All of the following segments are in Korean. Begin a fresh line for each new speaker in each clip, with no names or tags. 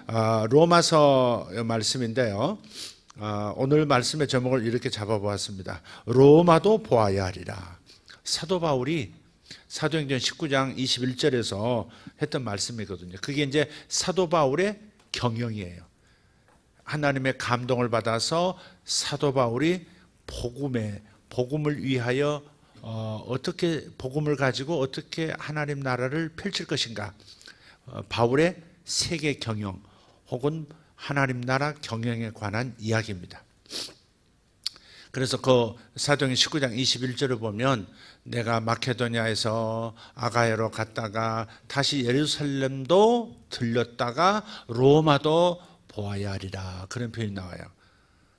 로마서 말씀인데요. 오늘 말씀의 제목을 이렇게 잡아보았습니다. 로마도 보아야 하리라. 사도 바울이 사도행전 19장 21절에서 했던 말씀이거든요. 그게 이제 사도 바울의 경영이에요. 하나님의 감동을 받아서 사도 바울이 복음을 위하여 어떻게 복음을 가지고 어떻게 하나님 나라를 펼칠 것인가. 바울의 세계 경영 혹은 하나님 나라 경영에 관한 이야기입니다. 그래서 그 사도행전 19장 21절을 보면 내가 마케도니아에서 아가야로 갔다가 다시 예루살렘도 들렸다가 로마도 보아야 하리라, 그런 표현이 나와요.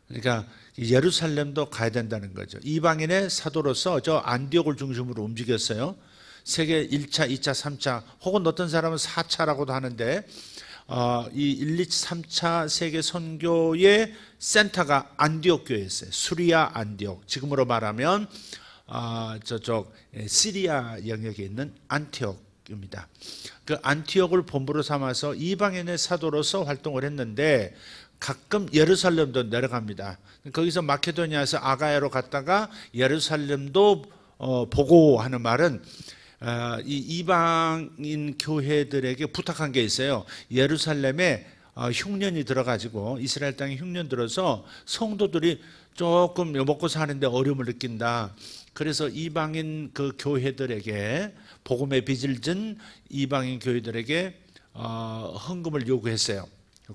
그러니까 예루살렘도 가야 된다는 거죠. 이방인의 사도로서 저 안디옥을 중심으로 움직였어요. 세계 1차, 2차, 3차 혹은 어떤 사람은 4차라고도 하는데 이 1, 2, 3차 세계 선교의 센터가 안디옥 교회였어요. 수리아 안디옥, 지금으로 말하면 저쪽 시리아 영역에 있는 안티옥입니다. 그 안티옥을 본부로 삼아서 이방인의 사도로서 활동을 했는데 가끔 예루살렘도 내려갑니다. 거기서 마케도니아에서 아가야로 갔다가 예루살렘도 보고 하는 말은 이 이방인 교회들에게 부탁한 게 있어요. 예루살렘에 흉년이 들어가지고 이스라엘 땅에 흉년 들어서 성도들이 조금 먹고 사는데 어려움을 느낀다. 그래서 이방인 그 교회들에게 복음의 빚을 진 이방인 교회들에게 헌금을 요구했어요.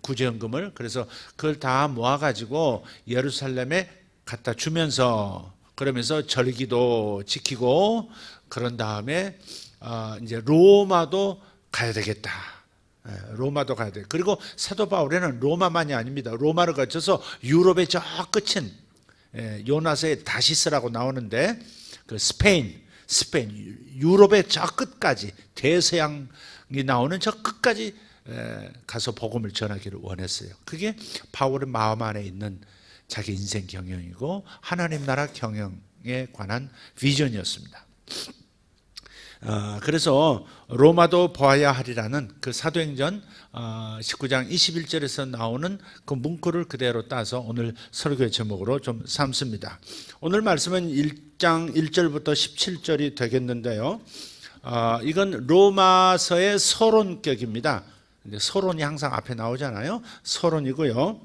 구제헌금을. 그래서 그걸 다 모아가지고 예루살렘에 갖다 주면서 그러면서 절기도 지키고 그런 다음에 이제 로마도 가야 되겠다. 로마도 가야 돼. 그리고 사도 바울에는 로마만이 아닙니다. 로마를 거쳐서 유럽의 저 끝인 요나서의 다시스라고 나오는데 그 스페인 유럽의 저 끝까지 대서양이 나오는 저 끝까지 가서 복음을 전하기를 원했어요. 그게 바울의 마음 안에 있는 자기 인생 경영이고 하나님 나라 경영에 관한 비전이었습니다. 그래서 로마도 보아야 하리라는 그 사도행전 19장 21절에서 나오는 그 문구를 그대로 따서 오늘 설교의 제목으로 좀 삼습니다. 오늘 말씀은 1장 1절부터 17절이 되겠는데요. 이건 로마서의 서론격입니다. 서론이 항상 앞에 나오잖아요. 서론이고요.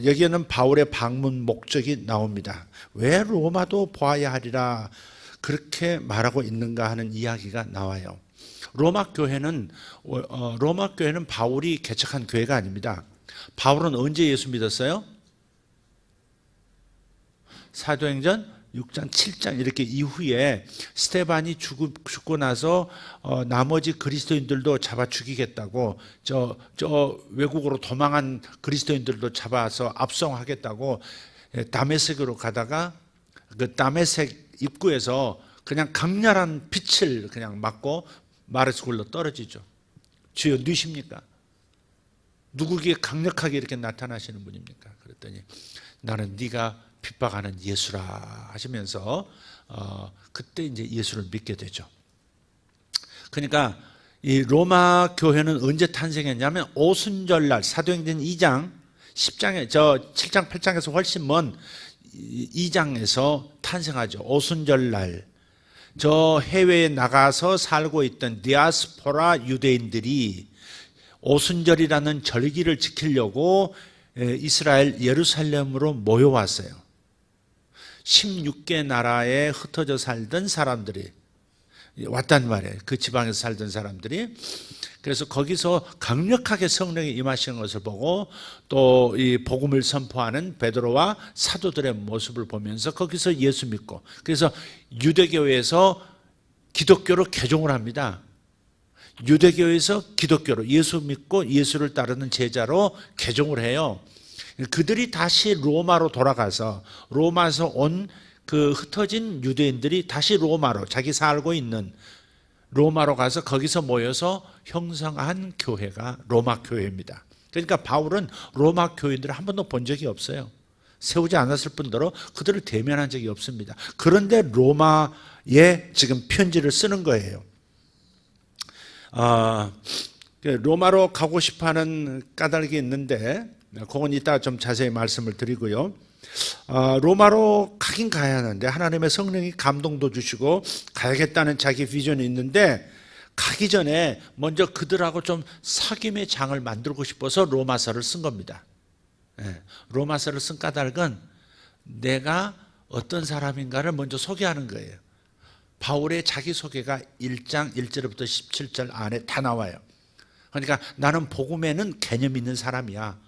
여기에는 바울의 방문 목적이 나옵니다. 왜 로마도 보아야 하리라 그렇게 말하고 있는가 하는 이야기가 나와요. 로마 교회는 바울이 개척한 교회가 아닙니다. 바울은 언제 예수 믿었어요? 사도행전 6장, 7장 이렇게 이후에 스데반이 죽고 나서 나머지 그리스도인들도 잡아 죽이겠다고 저 외국으로 도망한 그리스도인들도 잡아서 압송하겠다고 다메섹으로 가다가 그 다메섹 입구에서 그냥 강렬한 빛을 그냥 맞고 마르스 굴러 떨어지죠. 주여 누구십니까? 누구에게 강력하게 이렇게 나타나시는 분입니까? 그랬더니 나는 네가 핍박하는 예수라 하시면서 그때 이제 예수를 믿게 되죠. 그러니까 이 로마 교회는 언제 탄생했냐면 오순절날 사도행전 2장 10장에 7장 8장에서 훨씬 먼 2장에서 탄생하죠. 오순절날 저 해외에 나가서 살고 있던 디아스포라 유대인들이 오순절이라는 절기를 지키려고 이스라엘 예루살렘으로 모여왔어요. 16개 나라에 흩어져 살던 사람들이 왔단 말이에요. 그 지방에서 살던 사람들이. 그래서 거기서 강력하게 성령이 임하시는 것을 보고 또 이 복음을 선포하는 베드로와 사도들의 모습을 보면서 거기서 예수 믿고, 그래서 유대교회에서 기독교로 개종을 합니다. 유대교에서 기독교로 예수 믿고 예수를 따르는 제자로 개종을 해요. 그들이 다시 로마로 돌아가서 로마에서 온 그 흩어진 유대인들이 다시 로마로, 자기 살고 있는 로마로 가서 거기서 모여서 형성한 교회가 로마 교회입니다. 그러니까 바울은 로마 교인들을 한 번도 본 적이 없어요. 세우지 않았을 뿐더러 그들을 대면한 적이 없습니다. 그런데 로마에 지금 편지를 쓰는 거예요. 로마로 가고 싶어하는 까닭이 있는데 그건 이따 좀 자세히 말씀을 드리고요. 로마로 가긴 가야 하는데 하나님의 성령이 감동도 주시고 가야겠다는 자기 비전이 있는데 가기 전에 먼저 그들하고 좀 사귐의 장을 만들고 싶어서 로마서를 쓴 겁니다. 로마서를 쓴 까닭은 내가 어떤 사람인가를 먼저 소개하는 거예요. 바울의 자기소개가 1장 1절부터 17절 안에 다 나와요. 그러니까 나는 복음에는 개념 있는 사람이야.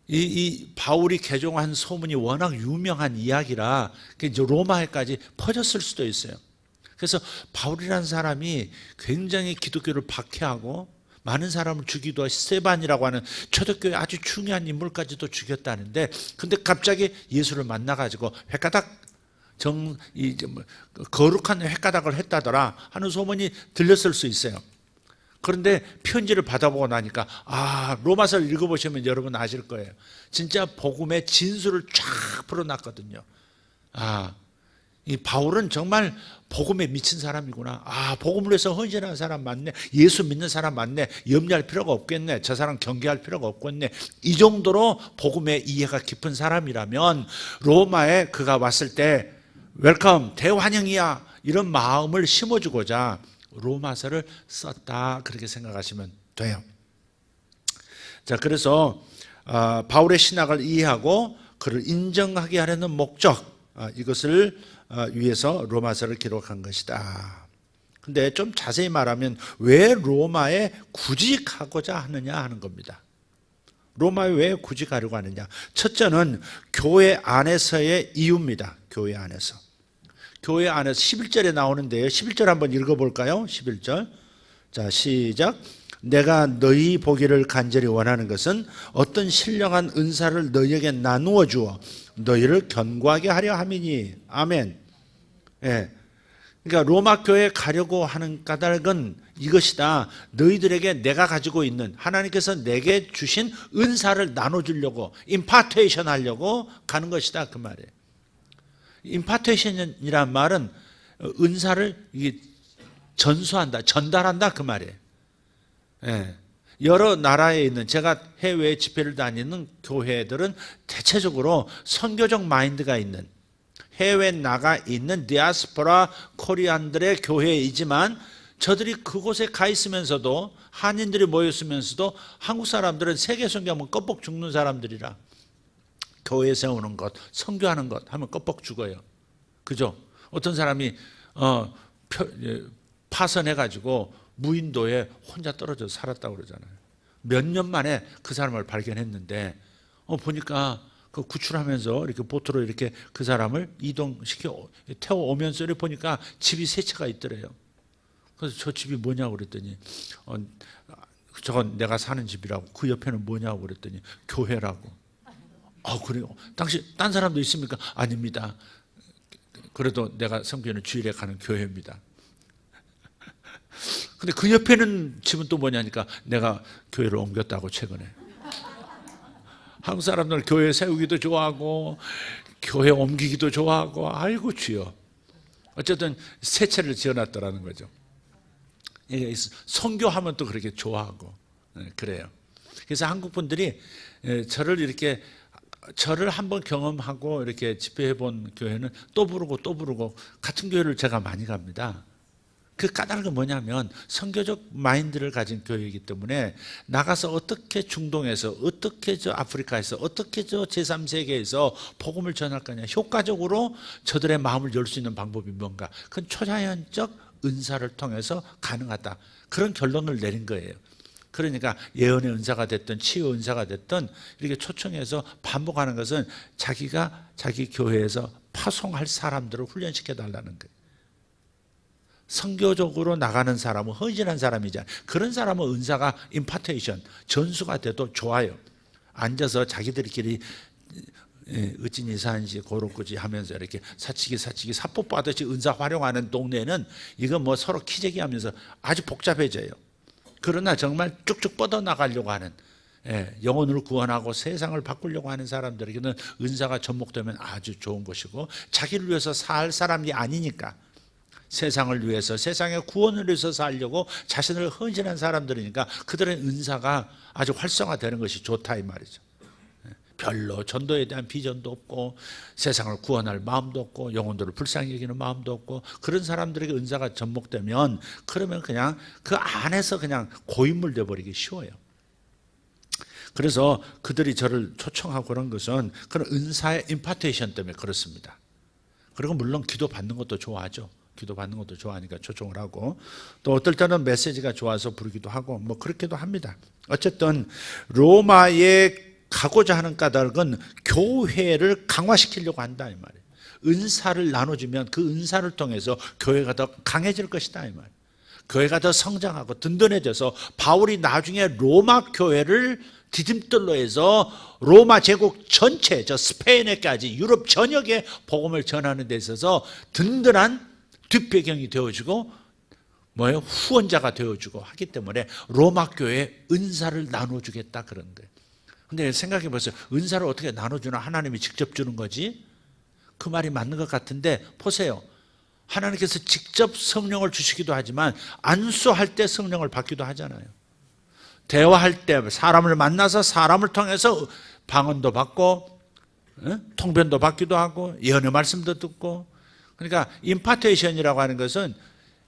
이 바울이 개종한 소문이 워낙 유명한 이야기라 이제 로마에까지 퍼졌을 수도 있어요. 그래서 바울이라는 사람이 굉장히 기독교를 박해하고 많은 사람을 죽이도 스데반이라고 하는 초대교회 아주 중요한 인물까지도 죽였다는데, 근데 갑자기 예수를 만나가지고 횟가닥 거룩한 횟가닥을 했다더라 하는 소문이 들렸을 수 있어요. 그런데 편지를 받아보고 나니까 로마서를 읽어보시면 여러분 아실 거예요. 진짜 복음의 진수를 쫙 풀어놨거든요. 이 바울은 정말 복음에 미친 사람이구나. 복음을 위해서 헌신하는 사람 맞네. 예수 믿는 사람 맞네. 염려할 필요가 없겠네. 저 사람 경계할 필요가 없겠네. 이 정도로 복음의 이해가 깊은 사람이라면 로마에 그가 왔을 때 웰컴, 대환영이야 이런 마음을 심어주고자 로마서를 썼다, 그렇게 생각하시면 돼요. 자, 그래서 바울의 신학을 이해하고 그를 인정하게 하려는 목적, 이것을 위해서 로마서를 기록한 것이다. 근데 좀 자세히 말하면 왜 로마에 굳이 가고자 하느냐 하는 겁니다. 로마에 왜 굳이 가려고 하느냐? 첫째는 교회 안에서의 이유입니다. 교회 안에서 11절에 나오는데요. 11절 한번 읽어볼까요? 11절. 자, 시작. 내가 너희 보기를 간절히 원하는 것은 어떤 신령한 은사를 너희에게 나누어 주어 너희를 견고하게 하려 함이니. 아멘. 그러니까 로마 교회에 가려고 하는 까닭은 이것이다. 너희들에게 내가 가지고 있는 하나님께서 내게 주신 은사를 나눠주려고, 임파테이션 하려고 가는 것이다, 그 말이에요. 임파테이션이란 말은 은사를 전수한다, 전달한다, 그 말이에요. 여러 나라에 있는, 제가 해외 집회를 다니는 교회들은 대체적으로 선교적 마인드가 있는, 해외 나가 있는 디아스포라 코리안들의 교회이지만 저들이 그곳에 가 있으면서도, 한인들이 모여 있으면서도 한국 사람들은 세계 선교하면 껍벅 죽는 사람들이라 교회 세우는 것, 선교하는 것 하면 껍벅 죽어요. 그죠? 어떤 사람이 파선해가지고 무인도에 혼자 떨어져서 살았다고 그러잖아요. 몇 년 만에 그 사람을 발견했는데 보니까 그 구출하면서 이렇게 보트로 이렇게 그 사람을 이동시켜 태워오면서 이렇게 보니까 집이 세 채가 있더래요. 그래서 저 집이 뭐냐고 그랬더니 저건 내가 사는 집이라고. 그 옆에는 뭐냐고 그랬더니 교회라고. 그래요? 당신 딴 사람도 있습니까? 아닙니다. 그래도 내가 섬기는 주일에 가는 교회입니다. 근데 그 옆에는 집은 또 뭐냐니까 내가 교회를 옮겼다고 최근에. 한국 사람들 교회 세우기도 좋아하고 교회 옮기기도 좋아하고, 아이고 주여. 어쨌든 세 채를 지어놨더라는 거죠. 선교하면 또 그렇게 좋아하고 그래요. 그래서 한국 분들이 저를 한번 경험하고 이렇게 집회해 본 교회는 또 부르고 같은 교회를 제가 많이 갑니다. 그 까닭은 뭐냐면 선교적 마인드를 가진 교회이기 때문에 나가서 어떻게 중동에서, 어떻게 저 아프리카에서, 어떻게 저 제3세계에서 복음을 전할 거냐, 효과적으로 저들의 마음을 열 수 있는 방법이 뭔가, 그건 초자연적 은사를 통해서 가능하다, 그런 결론을 내린 거예요. 그러니까 예언의 은사가 됐든 치유 은사가 됐든 이렇게 초청해서 반복하는 것은 자기가 자기 교회에서 파송할 사람들을 훈련시켜 달라는 거예요. 선교적으로 나가는 사람은 헌신한 사람이잖아요. 그런 사람은 은사가 임파테이션, 전수가 돼도 좋아요. 앉아서 자기들끼리 어찌니 사는지 고로꾸지 하면서 이렇게 사치기 사뽀뽀 하듯이 은사 활용하는 동네는 이건 뭐 서로 키재기 하면서 아주 복잡해져요. 그러나 정말 쭉쭉 뻗어나가려고 하는, 영혼을 구원하고 세상을 바꾸려고 하는 사람들에게는 은사가 접목되면 아주 좋은 것이고, 자기를 위해서 살 사람이 아니니까 세상을 위해서, 세상의 구원을 위해서 살려고 자신을 헌신한 사람들이니까 그들의 은사가 아주 활성화되는 것이 좋다 이 말이죠. 별로 전도에 대한 비전도 없고 세상을 구원할 마음도 없고 영혼들을 불쌍히 여기는 마음도 없고 그런 사람들에게 은사가 접목되면 그러면 그냥 그 안에서 그냥 고인물 되어버리기 쉬워요. 그래서 그들이 저를 초청하고 그런 것은 그런 은사의 임파테이션 때문에 그렇습니다. 그리고 물론 기도 받는 것도 좋아하죠. 기도 받는 것도 좋아하니까 초청을 하고 또 어떨 때는 메시지가 좋아서 부르기도 하고 뭐 그렇게도 합니다. 어쨌든 로마에 가고자 하는 까닭은 교회를 강화시키려고 한다 이 말이에요. 은사를 나눠주면 그 은사를 통해서 교회가 더 강해질 것이다 이 말이에요. 교회가 더 성장하고 든든해져서 바울이 나중에 로마 교회를 디딤돌로 해서 로마 제국 전체 저 스페인에까지 유럽 전역에 복음을 전하는 데 있어서 든든한 뒷배경이 되어주고 뭐예요? 후원자가 되어주고 하기 때문에 로마 교회에 은사를 나눠주겠다 그런 거예요. 근데 생각해 보세요. 은사를 어떻게 나눠주나? 하나님이 직접 주는 거지? 그 말이 맞는 것 같은데 보세요. 하나님께서 직접 성령을 주시기도 하지만 안수할 때 성령을 받기도 하잖아요. 대화할 때 사람을 만나서 사람을 통해서 방언도 받고 통변도 받기도 하고 예언의 말씀도 듣고 그러니까 임파테이션이라고 하는 것은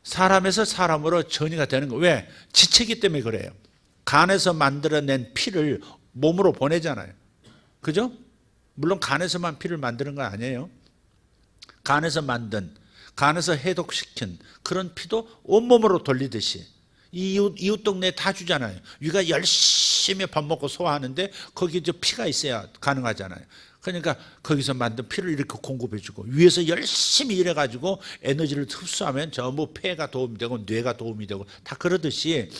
사람에서 사람으로 전이가 되는 거예요. 왜? 지체기 때문에 그래요. 간에서 만들어낸 피를 몸으로 보내잖아요. 그죠? 물론 간에서만 피를 만드는 건 아니에요. 간에서 만든, 간에서 해독시킨 그런 피도 온몸으로 돌리듯이 이웃 동네에 다 주잖아요. 위가 열심히 밥 먹고 소화하는데 거기 저 피가 있어야 가능하잖아요. 그러니까 거기서 만든 피를 이렇게 공급해주고 위에서 열심히 일해가지고 에너지를 흡수하면 전부 폐가 도움이 되고 뇌가 도움이 되고 다 그러듯이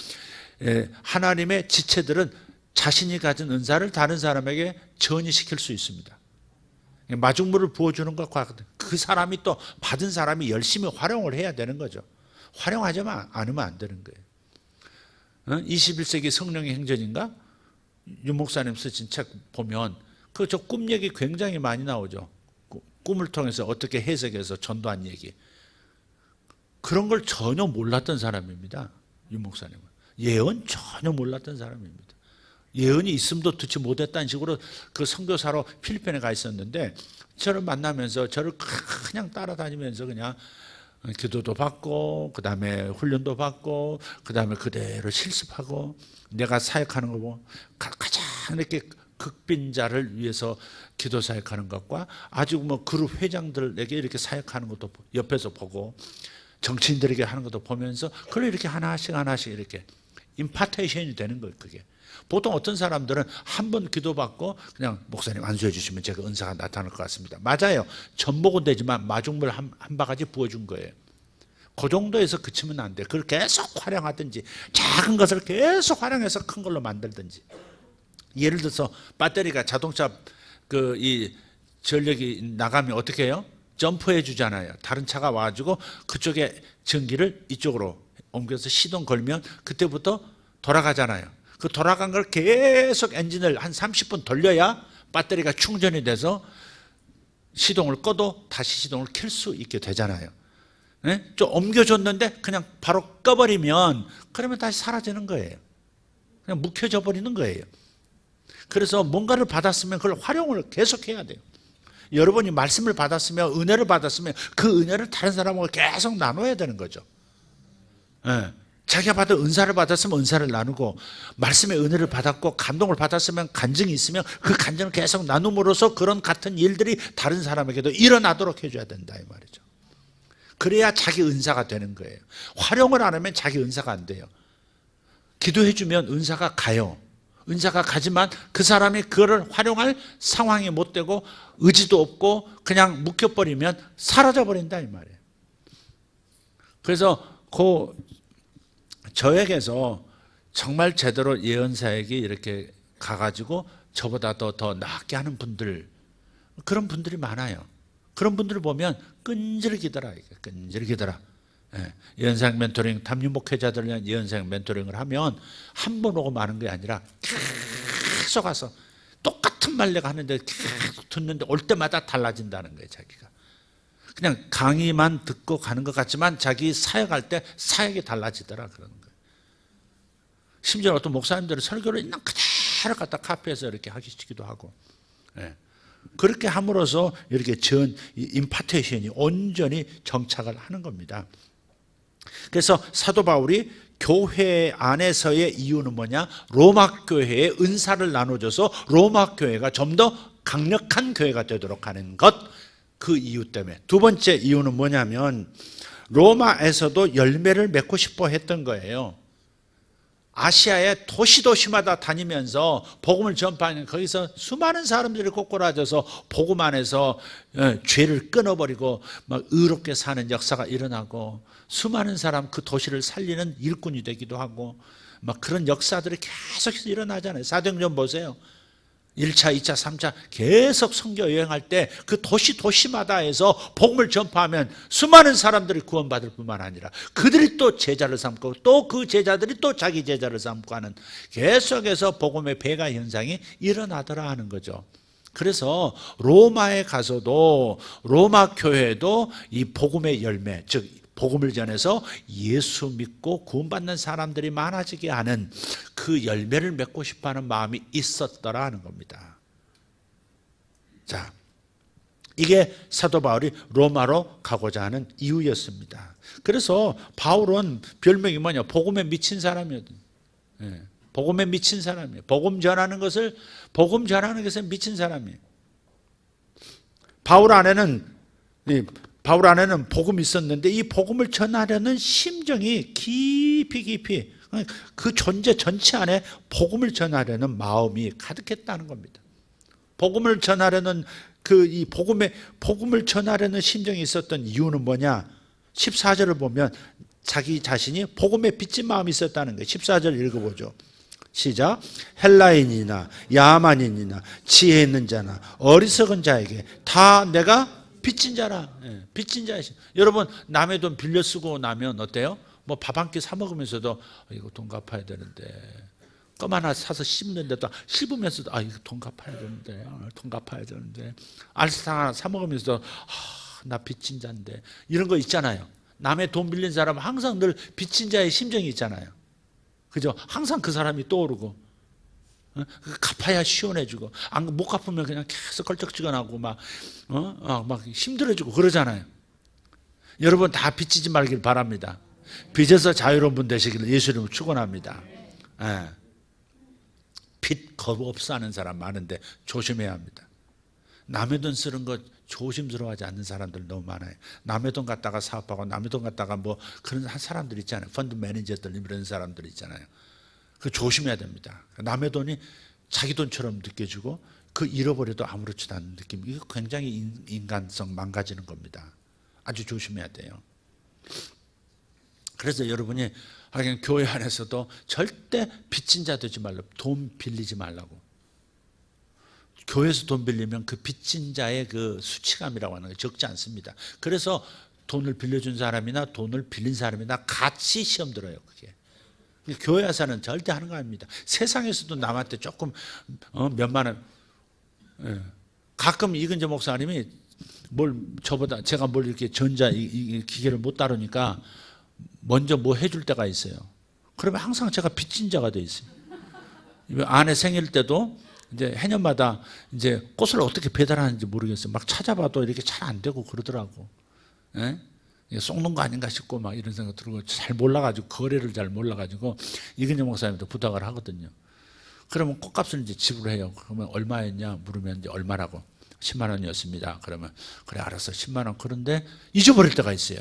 하나님의 지체들은 자신이 가진 은사를 다른 사람에게 전이시킬 수 있습니다. 마중물을 부어주는 것과 그 사람이 또 받은 사람이 열심히 활용을 해야 되는 거죠. 활용하지 않으면 안 되는 거예요. 21세기 성령의 행전인가? 윤 목사님 쓰신 책 보면 그 저 꿈 얘기 굉장히 많이 나오죠. 꿈을 통해서 어떻게 해석해서 전도한 얘기. 그런 걸 전혀 몰랐던 사람입니다. 윤 목사님은. 예언 전혀 몰랐던 사람입니다. 예언이 있음도 듣지 못했다는 식으로 그 선교사로 필리핀에 가 있었는데 저를 만나면서 저를 그냥 따라다니면서 그냥 기도도 받고 그 다음에 훈련도 받고 그 다음에 그대로 실습하고 내가 사역하는 거 보고 가장 이렇게 극빈자를 위해서 기도 사역하는 것과 아주 뭐 그룹 회장들에게 이렇게 사역하는 것도 옆에서 보고 정치인들에게 하는 것도 보면서 그걸 이렇게 하나씩 이렇게 임파테이션이 되는 거예요. 그게 보통 어떤 사람들은 한 번 기도받고 그냥 목사님 안수해 주시면 제가 은사가 나타날 것 같습니다. 맞아요. 전복은 되지만 마중물 한 바가지 부어준 거예요. 그 정도에서 그치면 안 돼요. 그걸 계속 활용하든지 작은 것을 계속 활용해서 큰 걸로 만들든지. 예를 들어서 배터리가 자동차 이 전력이 나가면 어떻게 해요? 점프해 주잖아요. 다른 차가 와가지고 그쪽에 전기를 이쪽으로 옮겨서 시동 걸면 그때부터 돌아가잖아요. 그 돌아간 걸 계속 엔진을 한 30분 돌려야 배터리가 충전이 돼서 시동을 꺼도 다시 시동을 켤 수 있게 되잖아요. 네? 좀 옮겨줬는데 그냥 바로 꺼버리면 그러면 다시 사라지는 거예요. 그냥 묵혀져 버리는 거예요. 그래서 뭔가를 받았으면 그걸 활용을 계속해야 돼요. 여러분이 말씀을 받았으면 은혜를 받았으면 그 은혜를 다른 사람하고 계속 나눠야 되는 거죠. 네. 자기가 받은 은사를 받았으면 은사를 나누고 말씀의 은혜를 받았고 감동을 받았으면 간증이 있으면 그 간증을 계속 나눔으로써 그런 같은 일들이 다른 사람에게도 일어나도록 해줘야 된다 이 말이죠. 그래야 자기 은사가 되는 거예요. 활용을 안 하면 자기 은사가 안 돼요. 기도해주면 은사가 가요. 은사가 가지만 그 사람이 그거를 활용할 상황이 못 되고 의지도 없고 그냥 묵혀버리면 사라져버린다 이 말이에요. 그래서 저에게서 정말 제대로 예언사역이 이렇게 가가지고 저보다 더 나게 하는 분들, 그런 분들이 많아요. 그런 분들을 보면 끈질기더라. 예언사역 멘토링, 담임 목회자들 위한 예언사역 멘토링을 하면 한 번 오고 마는 게 아니라 계속 와서 똑같은 말 내가 하는데 계속 듣는데 올 때마다 달라진다는 거예요, 자기가. 그냥 강의만 듣고 가는 것 같지만 자기 사역할 때 사역이 달라지더라 그러는 거예요. 심지어 어떤 목사님들은 설교를 있는 그대로 갖다 카피해서 이렇게 하시기도 하고, 예. 그렇게 함으로써 이렇게 임파테이션이 온전히 정착을 하는 겁니다. 그래서 사도 바울이 교회 안에서의 이유는 뭐냐? 로마 교회에 은사를 나눠줘서 로마 교회가 좀 더 강력한 교회가 되도록 하는 것, 그 이유 때문에. 두 번째 이유는 뭐냐면 로마에서도 열매를 맺고 싶어 했던 거예요. 아시아의 도시마다 다니면서 복음을 전파하는, 거기서 수많은 사람들이 꼬꾸라져서 복음 안에서 죄를 끊어버리고 막 의롭게 사는 역사가 일어나고, 수많은 사람 그 도시를 살리는 일꾼이 되기도 하고, 막 그런 역사들이 계속해서 일어나잖아요. 사도행전 보세요. 1차, 2차, 3차 계속 선교 여행할 때 그 도시마다에서 복음을 전파하면 수많은 사람들이 구원받을 뿐만 아니라 그들이 또 제자를 삼고 또 그 제자들이 또 자기 제자를 삼고 하는, 계속해서 복음의 배가 현상이 일어나더라 하는 거죠. 그래서 로마에 가서도 로마 교회도 이 복음의 열매, 즉 복음을 전해서 예수 믿고 구원받는 사람들이 많아지게 하는 그 열매를 맺고 싶어하는 마음이 있었더라 하는 겁니다. 자, 이게 사도 바울이 로마로 가고자 하는 이유였습니다. 그래서 바울은 별명이 뭐냐? 복음에 미친 사람이거든요. 예, 복음에 미친 사람이에요. 복음 전하는 것에 미친 사람이에요. 바울 안에는 복음이 있었는데 이 복음을 전하려는 심정이 깊이 그 존재 전체 안에 복음을 전하려는 마음이 가득했다는 겁니다. 복음을 전하려는 이 복음을 전하려는 심정이 있었던 이유는 뭐냐? 14절을 보면 자기 자신이 복음에 빚진 마음이 있었다는 거예요. 14절 읽어보죠. 시작. 헬라인이나 야만인이나 지혜 있는 자나 어리석은 자에게 다 내가 빚진 자라. 예, 빚진 자이시. 여러분, 남의 돈 빌려 쓰고 나면 어때요? 뭐 밥 한 끼 사 먹으면서도 이거 돈 갚아야 되는데, 껌 하나 사서 씹는데도 씹으면서도 이거 돈 갚아야 되는데, 알사탕 하나 사 먹으면서도 나 빚진 자인데, 이런 거 있잖아요. 남의 돈 빌린 사람은 항상 늘 빚진 자의 심정이 있잖아요. 그죠? 항상 그 사람이 떠오르고, 갚아야 시원해지고, 못 갚으면 그냥 계속 걸쩍지근하고 막 힘들어지고 그러잖아요. 여러분 다 빚지지 말길 바랍니다. 빚에서 자유로운 분 되시기를 예수님을 축원합니다. 빚 겁 없어 하는 사람 많은데 조심해야 합니다. 남의 돈 쓰는 거 조심스러워하지 않는 사람들 너무 많아요. 남의 돈 갖다가 사업하고 남의 돈 갖다가 뭐 그런 사람들 있잖아요. 펀드 매니저들 이런 사람들 있잖아요. 그 조심해야 됩니다. 남의 돈이 자기 돈처럼 느껴지고 그 잃어버려도 아무렇지도 않은 느낌. 이거 굉장히 인간성 망가지는 겁니다. 아주 조심해야 돼요. 그래서 여러분이 하긴 교회 안에서도 절대 빚진 자 되지 말라고, 돈 빌리지 말라고. 교회에서 돈 빌리면 그 빚진 자의 그 수치감이라고 하는 게 적지 않습니다. 그래서 돈을 빌려준 사람이나 돈을 빌린 사람이나 같이 시험 들어요. 그게. 교회 와서는 절대 하는 거 아닙니다. 세상에서도 남한테 조금 몇만 원, 가끔 이근재 목사님이 제가 뭘 이렇게 이 기계를 못 다루니까 먼저 뭐 해줄 때가 있어요. 그러면 항상 제가 빚진 자가 돼 있어요. 아내 생일 때도 이제 해년마다 이제 꽃을 어떻게 배달하는지 모르겠어요. 막 찾아봐도 이렇게 잘 안 되고 그러더라고. 예? 속는 거 아닌가 싶고 막 이런 생각 들고, 잘 몰라가지고, 거래를 잘 몰라가지고 이근재 목사님도 부탁을 하거든요. 그러면 꽃값을 이제 지불해요. 그러면 얼마였냐 물으면 이제 얼마라고, 10만 원이었습니다. 그러면 그래 알았어 10만 원. 그런데 잊어버릴 때가 있어요.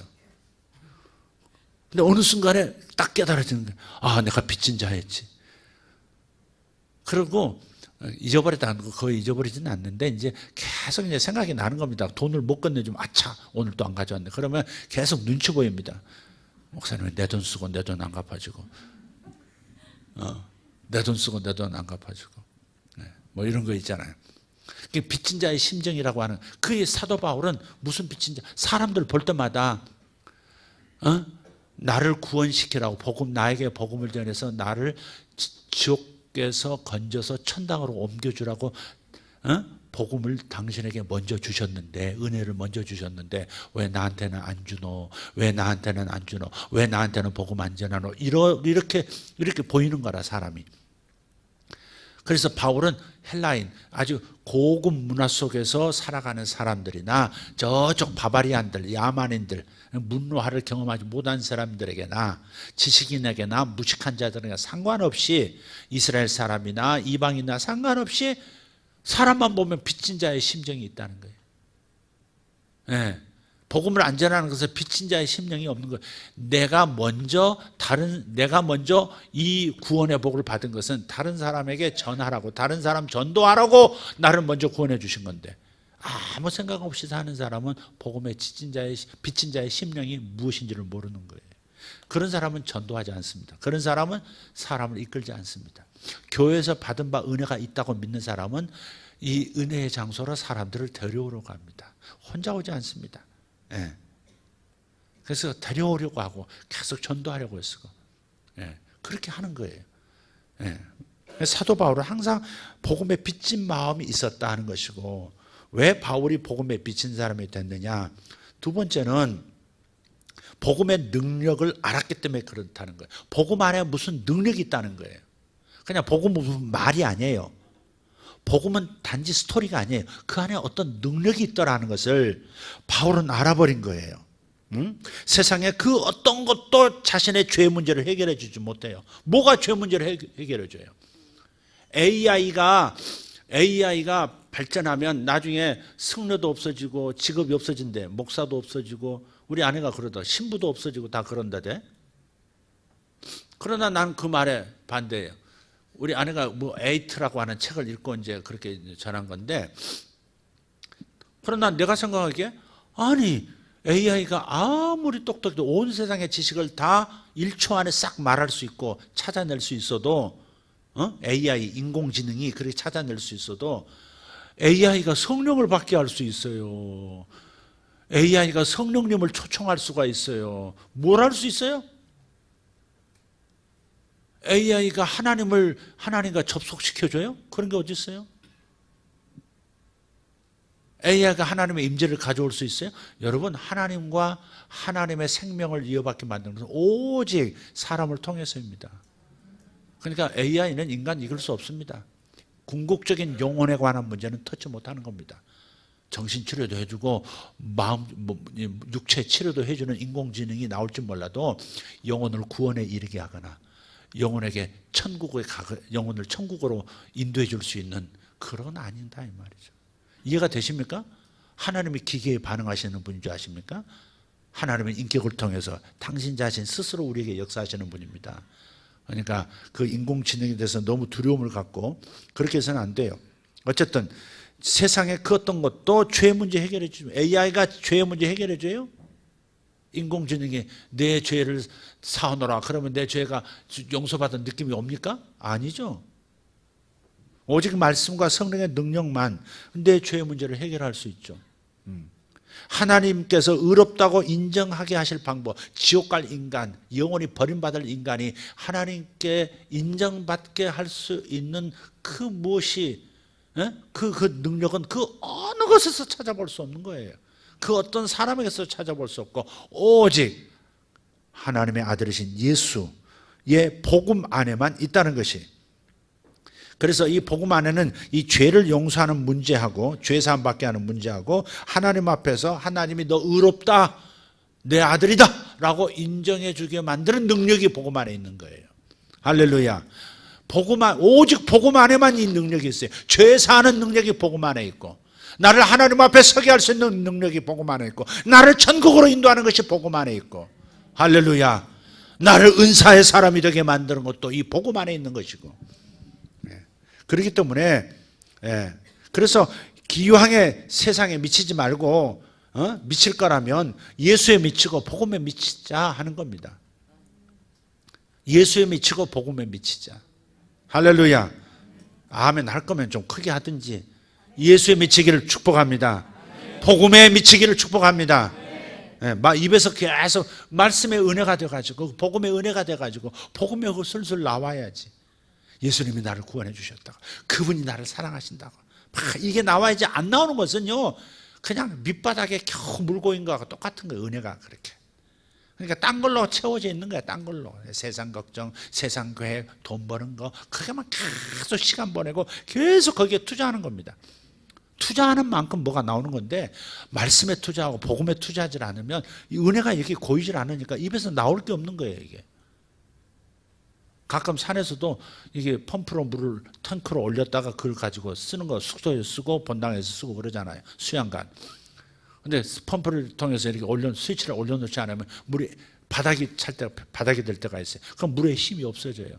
근데 어느 순간에 딱 깨달아지는 거예요. 내가 빚진 자였지. 그리고 잊어버렸다는 거 거의 잊어버리지는 않는데 이제 계속 이제 생각이 나는 겁니다. 돈을 못 건네주면 아차 오늘 또 안 가져왔네. 그러면 계속 눈치 보입니다. 목사님은 내 돈 쓰고 내 돈 안 갚아주고, 내 돈 쓰고 내 돈 안 갚아주고, 뭐 이런 거 있잖아요. 빚진 자의 심정이라고 하는, 그 사도 바울은 무슨 빚진 자, 사람들 볼 때마다 나를 구원시키라고, 나에게 복음을 전해서 나를 지옥에서 건져서 천당으로 옮겨주라고 복음을 당신에게 먼저 주셨는데, 은혜를 먼저 주셨는데 왜 나한테는 안 주노? 왜 나한테는 안 주노? 왜 나한테는 복음 안 전하노? 이렇게 보이는 거라, 사람이. 그래서 바울은 헬라인, 아주 고급 문화 속에서 살아가는 사람들이나 저쪽 바바리안들, 야만인들, 문화를 경험하지 못한 사람들에게나 지식인에게나 무식한 자들에게 상관없이, 이스라엘 사람이나 이방인이나 상관없이 사람만 보면 빚진 자의 심정이 있다는 거예요. 네. 복음을 안 전하는 것은 빚진 자의 심령이 없는 거예요. 내가 먼저 이 구원의 복을 받은 것은 다른 사람에게 전하라고, 다른 사람 전도하라고 나를 먼저 구원해 주신 건데, 아무 생각 없이 사는 사람은 복음의 빚진 자의 심령이 무엇인지를 모르는 거예요. 그런 사람은 전도하지 않습니다. 그런 사람은 사람을 이끌지 않습니다. 교회에서 받은 바 은혜가 있다고 믿는 사람은 이 은혜의 장소로 사람들을 데려오려고 합니다. 혼자 오지 않습니다. 예. 그래서 데려오려고 하고 계속 전도하려고 했어. 예. 그렇게 하는 거예요. 예. 사도 바울은 항상 복음에 빚진 마음이 있었다 하는 것이고, 왜 바울이 복음에 빚진 사람이 됐느냐? 두 번째는 복음의 능력을 알았기 때문에 그렇다는 거예요. 복음 안에 무슨 능력이 있다는 거예요. 그냥 복음은 무슨 말이 아니에요. 복음은 단지 스토리가 아니에요. 그 안에 어떤 능력이 있더라는 것을 바울은 알아버린 거예요. 세상에 그 어떤 것도 자신의 죄 문제를 해결해 주지 못해요. 뭐가 죄 문제를 해결해 줘요? AI가 발전하면 나중에 승려도 없어지고 직업이 없어진대. 목사도 없어지고, 우리 아내가 그러다 신부도 없어지고 다 그런다대. 그러나 난 그 말에 반대예요. 우리 아내가 뭐 에이트라고 하는 책을 읽고 이제 그렇게 전한 건데, 그러나 내가 생각하기에, 아니 AI가 아무리 똑똑해도 온 세상의 지식을 다 1초 안에 싹 말할 수 있고 찾아낼 수 있어도, AI 인공지능이 그렇게 찾아낼 수 있어도 AI가 성령을 받게 할 수 있어요. AI가 성령님을 초청할 수가 있어요. 뭘 할 수 있어요? AI가 하나님과 접속시켜줘요? 그런 게 어디 있어요? AI가 하나님의 임재를 가져올 수 있어요? 여러분, 하나님과 하나님의 생명을 이어받게 만드는 것은 오직 사람을 통해서입니다. 그러니까 AI는 인간 이길 수 없습니다. 궁극적인 영혼에 관한 문제는 터치 못하는 겁니다. 정신치료도 해주고 육체 치료도 해주는 인공지능이 나올지 몰라도 영혼을 구원에 이르게 하거나 영혼에게 영혼을 천국으로 인도해 줄 수 있는 그런 아니다 이 말이죠. 이해가 되십니까? 하나님이 기계에 반응하시는 분인 줄 아십니까? 하나님의 인격을 통해서 당신 자신 스스로 우리에게 역사하시는 분입니다. 그러니까 그 인공지능에 대해서 너무 두려움을 갖고 그렇게 해서는 안 돼요. 어쨌든 세상의 그 어떤 것도 죄 문제 해결해 주죠. AI가 죄 문제 해결해 줘요? 인공지능이 내 죄를 사오너라 그러면 내 죄가 용서받은 느낌이 옵니까? 아니죠. 오직 말씀과 성령의 능력만 내 죄의 문제를 해결할 수 있죠. 하나님께서 의롭다고 인정하게 하실 방법, 지옥 갈 인간, 영원히 버림받을 인간이 하나님께 인정받게 할 수 있는 그 무엇이, 그 능력은 그 어느 것에서 찾아볼 수 없는 거예요. 그 어떤 사람에게서 찾아볼 수 없고 오직 하나님의 아들이신 예수의 복음 안에만 있다는 것이. 그래서 이 복음 안에는 이 죄를 용서하는 문제하고 죄사함 받게 하는 문제하고 하나님 앞에서 하나님이 너 의롭다 내 아들이다 라고 인정해 주게 만드는 능력이 복음 안에 있는 거예요. 할렐루야. 오직 복음 안에만 이 능력이 있어요. 죄사하는 능력이 복음 안에 있고 나를 하나님 앞에 서게 할 수 있는 능력이 복음 안에 있고 나를 천국으로 인도하는 것이 복음 안에 있고 할렐루야. 나를 은사의 사람이 되게 만드는 것도 이 복음 안에 있는 것이고. 그렇기 때문에 그래서 기왕에 세상에 미치지 말고 미칠 거라면 예수에 미치고 복음에 미치자 하는 겁니다. 예수에 미치고 복음에 미치자. 할렐루야. 아멘 할 거면 좀 크게 하든지. 예수에 미치기를 축복합니다. 복음에 미치기를 축복합니다. 입에서 계속 말씀의 은혜가 돼가지고 복음의 은혜가 돼가지고 복음의 슬슬 나와야지. 예수님이 나를 구원해 주셨다고, 그분이 나를 사랑하신다고 이게 나와야지. 안 나오는 것은요, 그냥 밑바닥에 겨우 물고 있는 거하고 똑같은 거예요. 은혜가 그렇게. 그러니까 딴 걸로 채워져 있는 거야. 딴 걸로. 세상 걱정, 세상 계획, 돈 버는 거, 그게만 계속 시간 보내고 계속 거기에 투자하는 겁니다. 투자하는 만큼 뭐가 나오는 건데, 말씀에 투자하고 복음에 투자하지 않으면 이 은혜가 이렇게 고이질 않으니까 입에서 나올 게 없는 거예요. 이게 가끔 산에서도 이게 펌프로 물을 탱크로 올렸다가 그걸 가지고 쓰는 거, 숙소에 쓰고 본당에서 쓰고 그러잖아요. 수양간. 근데 펌프를 통해서 이렇게 스위치를 올려놓지 않으면 물이 바닥이 될 때가 있어요. 그럼 물에 힘이 없어져요.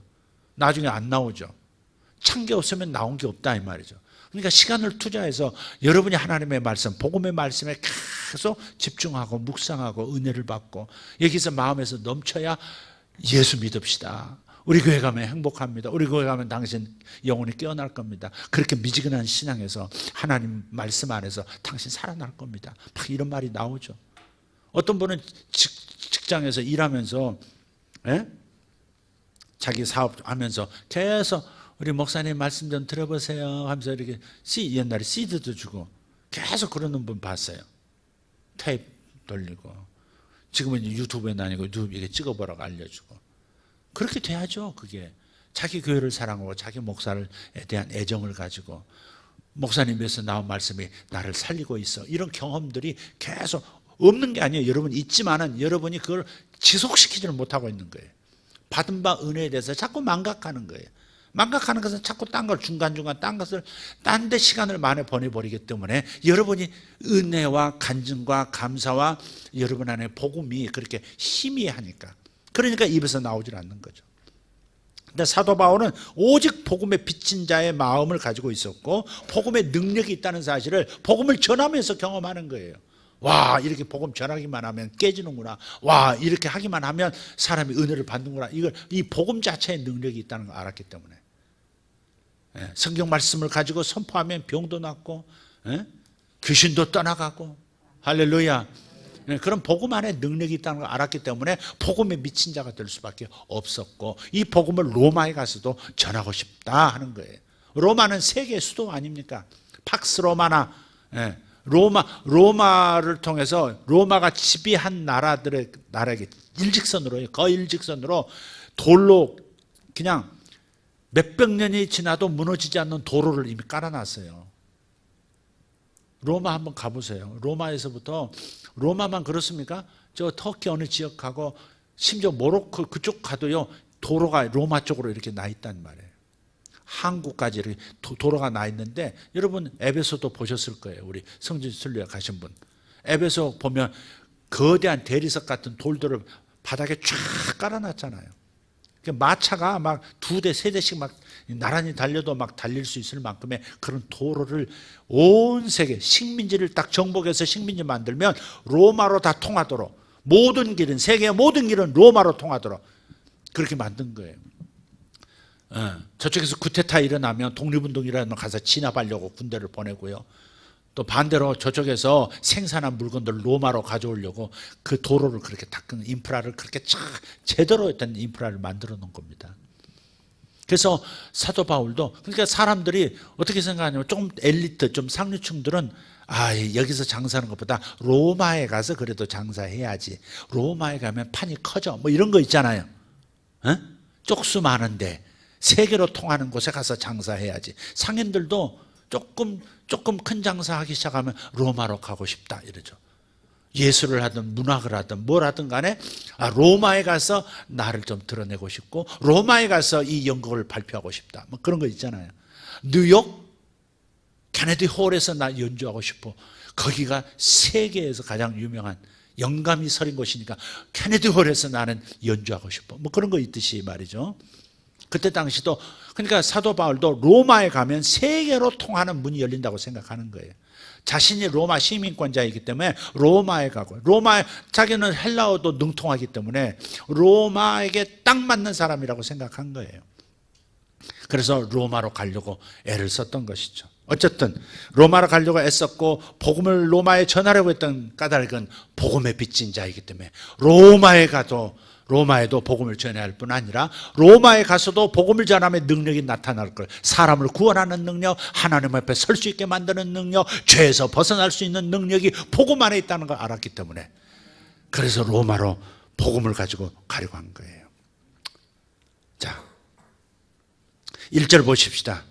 나중에 안 나오죠. 찬 게 없으면 나온 게 없다 이 말이죠. 그러니까 시간을 투자해서 여러분이 하나님의 말씀, 복음의 말씀에 계속 집중하고 묵상하고 은혜를 받고, 여기서 마음에서 넘쳐야 예수 믿읍시다. 우리 교회 가면 행복합니다. 우리 교회 가면 당신 영혼이 깨어날 겁니다. 그렇게 미지근한 신앙에서 하나님 말씀 안에서 당신 살아날 겁니다. 막 이런 말이 나오죠. 어떤 분은 직장에서 일하면서 자기 사업하면서 계속 우리 목사님 말씀 좀 들어보세요 하면서 이렇게 옛날에 CD도 주고 계속 그러는 분 봤어요. 테이프 돌리고. 지금은 유튜브에 아니고 유튜브에 찍어보라고 알려주고. 그렇게 돼야죠. 그게 자기 교회를 사랑하고 자기 목사에 대한 애정을 가지고, 목사님에서 나온 말씀이 나를 살리고 있어, 이런 경험들이 계속 없는 게 아니에요. 여러분 있지만은 여러분이 그걸 지속시키지를 못하고 있는 거예요. 받은 바 은혜에 대해서 자꾸 망각하는 거예요. 망각하는 것은 자꾸 딴 걸 중간중간 딴 것을 딴 데 시간을 많이 보내버리기 때문에 여러분이 은혜와 간증과 감사와 여러분 안에 복음이 그렇게 희미하니까, 그러니까 입에서 나오질 않는 거죠. 근데 사도 바울은 오직 복음에 비친 자의 마음을 가지고 있었고, 복음의 능력이 있다는 사실을 복음을 전하면서 경험하는 거예요. 와, 이렇게 복음 전하기만 하면 깨지는구나. 와, 이렇게 하기만 하면 사람이 은혜를 받는구나. 이 복음 자체의 능력이 있다는 걸 알았기 때문에, 성경 말씀을 가지고 선포하면 병도 낫고 귀신도 떠나가고, 할렐루야. 그런 복음 안에 능력이 있다는 걸 알았기 때문에 복음에 미친 자가 될 수밖에 없었고, 이 복음을 로마에 가서도 전하고 싶다 하는 거예요. 로마는 세계의 수도 아닙니까? 팍스 로마나, 로마를 통해서 로마가 지배한 나라에게 일직선으로, 거의 일직선으로 돌로 그냥 몇백 년이 지나도 무너지지 않는 도로를 이미 깔아놨어요. 로마 한번 가보세요. 로마에서부터, 로마만 그렇습니까? 저 터키 어느 지역하고 심지어 모로코 그쪽 가도요, 도로가 로마 쪽으로 이렇게 나 있단 말이에요. 한국까지 이렇게 도로가 나 있는데, 여러분 에베소도 보셨을 거예요. 우리 성진 순례 가신 분. 에베소 보면 거대한 대리석 같은 돌들을 바닥에 쫙 깔아놨잖아요. 마차가 막 2대, 3대씩 막 나란히 달려도 막 달릴 수 있을 만큼의 그런 도로를 온 세계, 식민지를 딱 정복해서 식민지 만들면 로마로 다 통하도록, 모든 길은, 세계의 모든 길은 로마로 통하도록 그렇게 만든 거예요. 저쪽에서 쿠데타 일어나면 독립운동이라는 가서 진압하려고 군대를 보내고요. 또 반대로 저쪽에서 생산한 물건들 로마로 가져오려고 그 도로를 그렇게 닦은, 인프라를 그렇게 제대로 된 인프라를 만들어 놓은 겁니다. 그래서 사도 바울도, 그러니까 사람들이 어떻게 생각하냐면, 조금 엘리트, 좀 상류층들은 여기서 장사하는 것보다 로마에 가서 그래도 장사해야지, 로마에 가면 판이 커져, 뭐 이런 거 있잖아요. 쪽수 많은데 세계로 통하는 곳에 가서 장사해야지. 상인들도 조금 큰 장사하기 시작하면 로마로 가고 싶다 이러죠. 예술을 하든 문학을 하든 뭘 하든 간에 로마에 가서 나를 좀 드러내고 싶고, 로마에 가서 이 연극을 발표하고 싶다, 뭐 그런 거 있잖아요. 뉴욕 케네디 홀에서 나 연주하고 싶어. 거기가 세계에서 가장 유명한 영감이 서린 곳이니까 케네디 홀에서 나는 연주하고 싶어, 뭐 그런 거 있듯이 말이죠. 그때 당시도, 그러니까 사도 바울도 로마에 가면 세계로 통하는 문이 열린다고 생각하는 거예요. 자신이 로마 시민권자이기 때문에 로마에 가고, 로마에, 자기는 헬라어도 능통하기 때문에 로마에게 딱 맞는 사람이라고 생각한 거예요. 그래서 로마로 가려고 애를 썼던 것이죠. 어쨌든 로마로 가려고 애썼고, 복음을 로마에 전하려고 했던 까닭은 복음에 빚진 자이기 때문에 로마에 가도 로마에도 복음을 전해야 할 뿐 아니라 로마에 가서도 복음을 전하면 능력이 나타날 걸. 사람을 구원하는 능력, 하나님 앞에 설 수 있게 만드는 능력, 죄에서 벗어날 수 있는 능력이 복음 안에 있다는 걸 알았기 때문에, 그래서 로마로 복음을 가지고 가려고 한 거예요. 자, 1절 보십시다.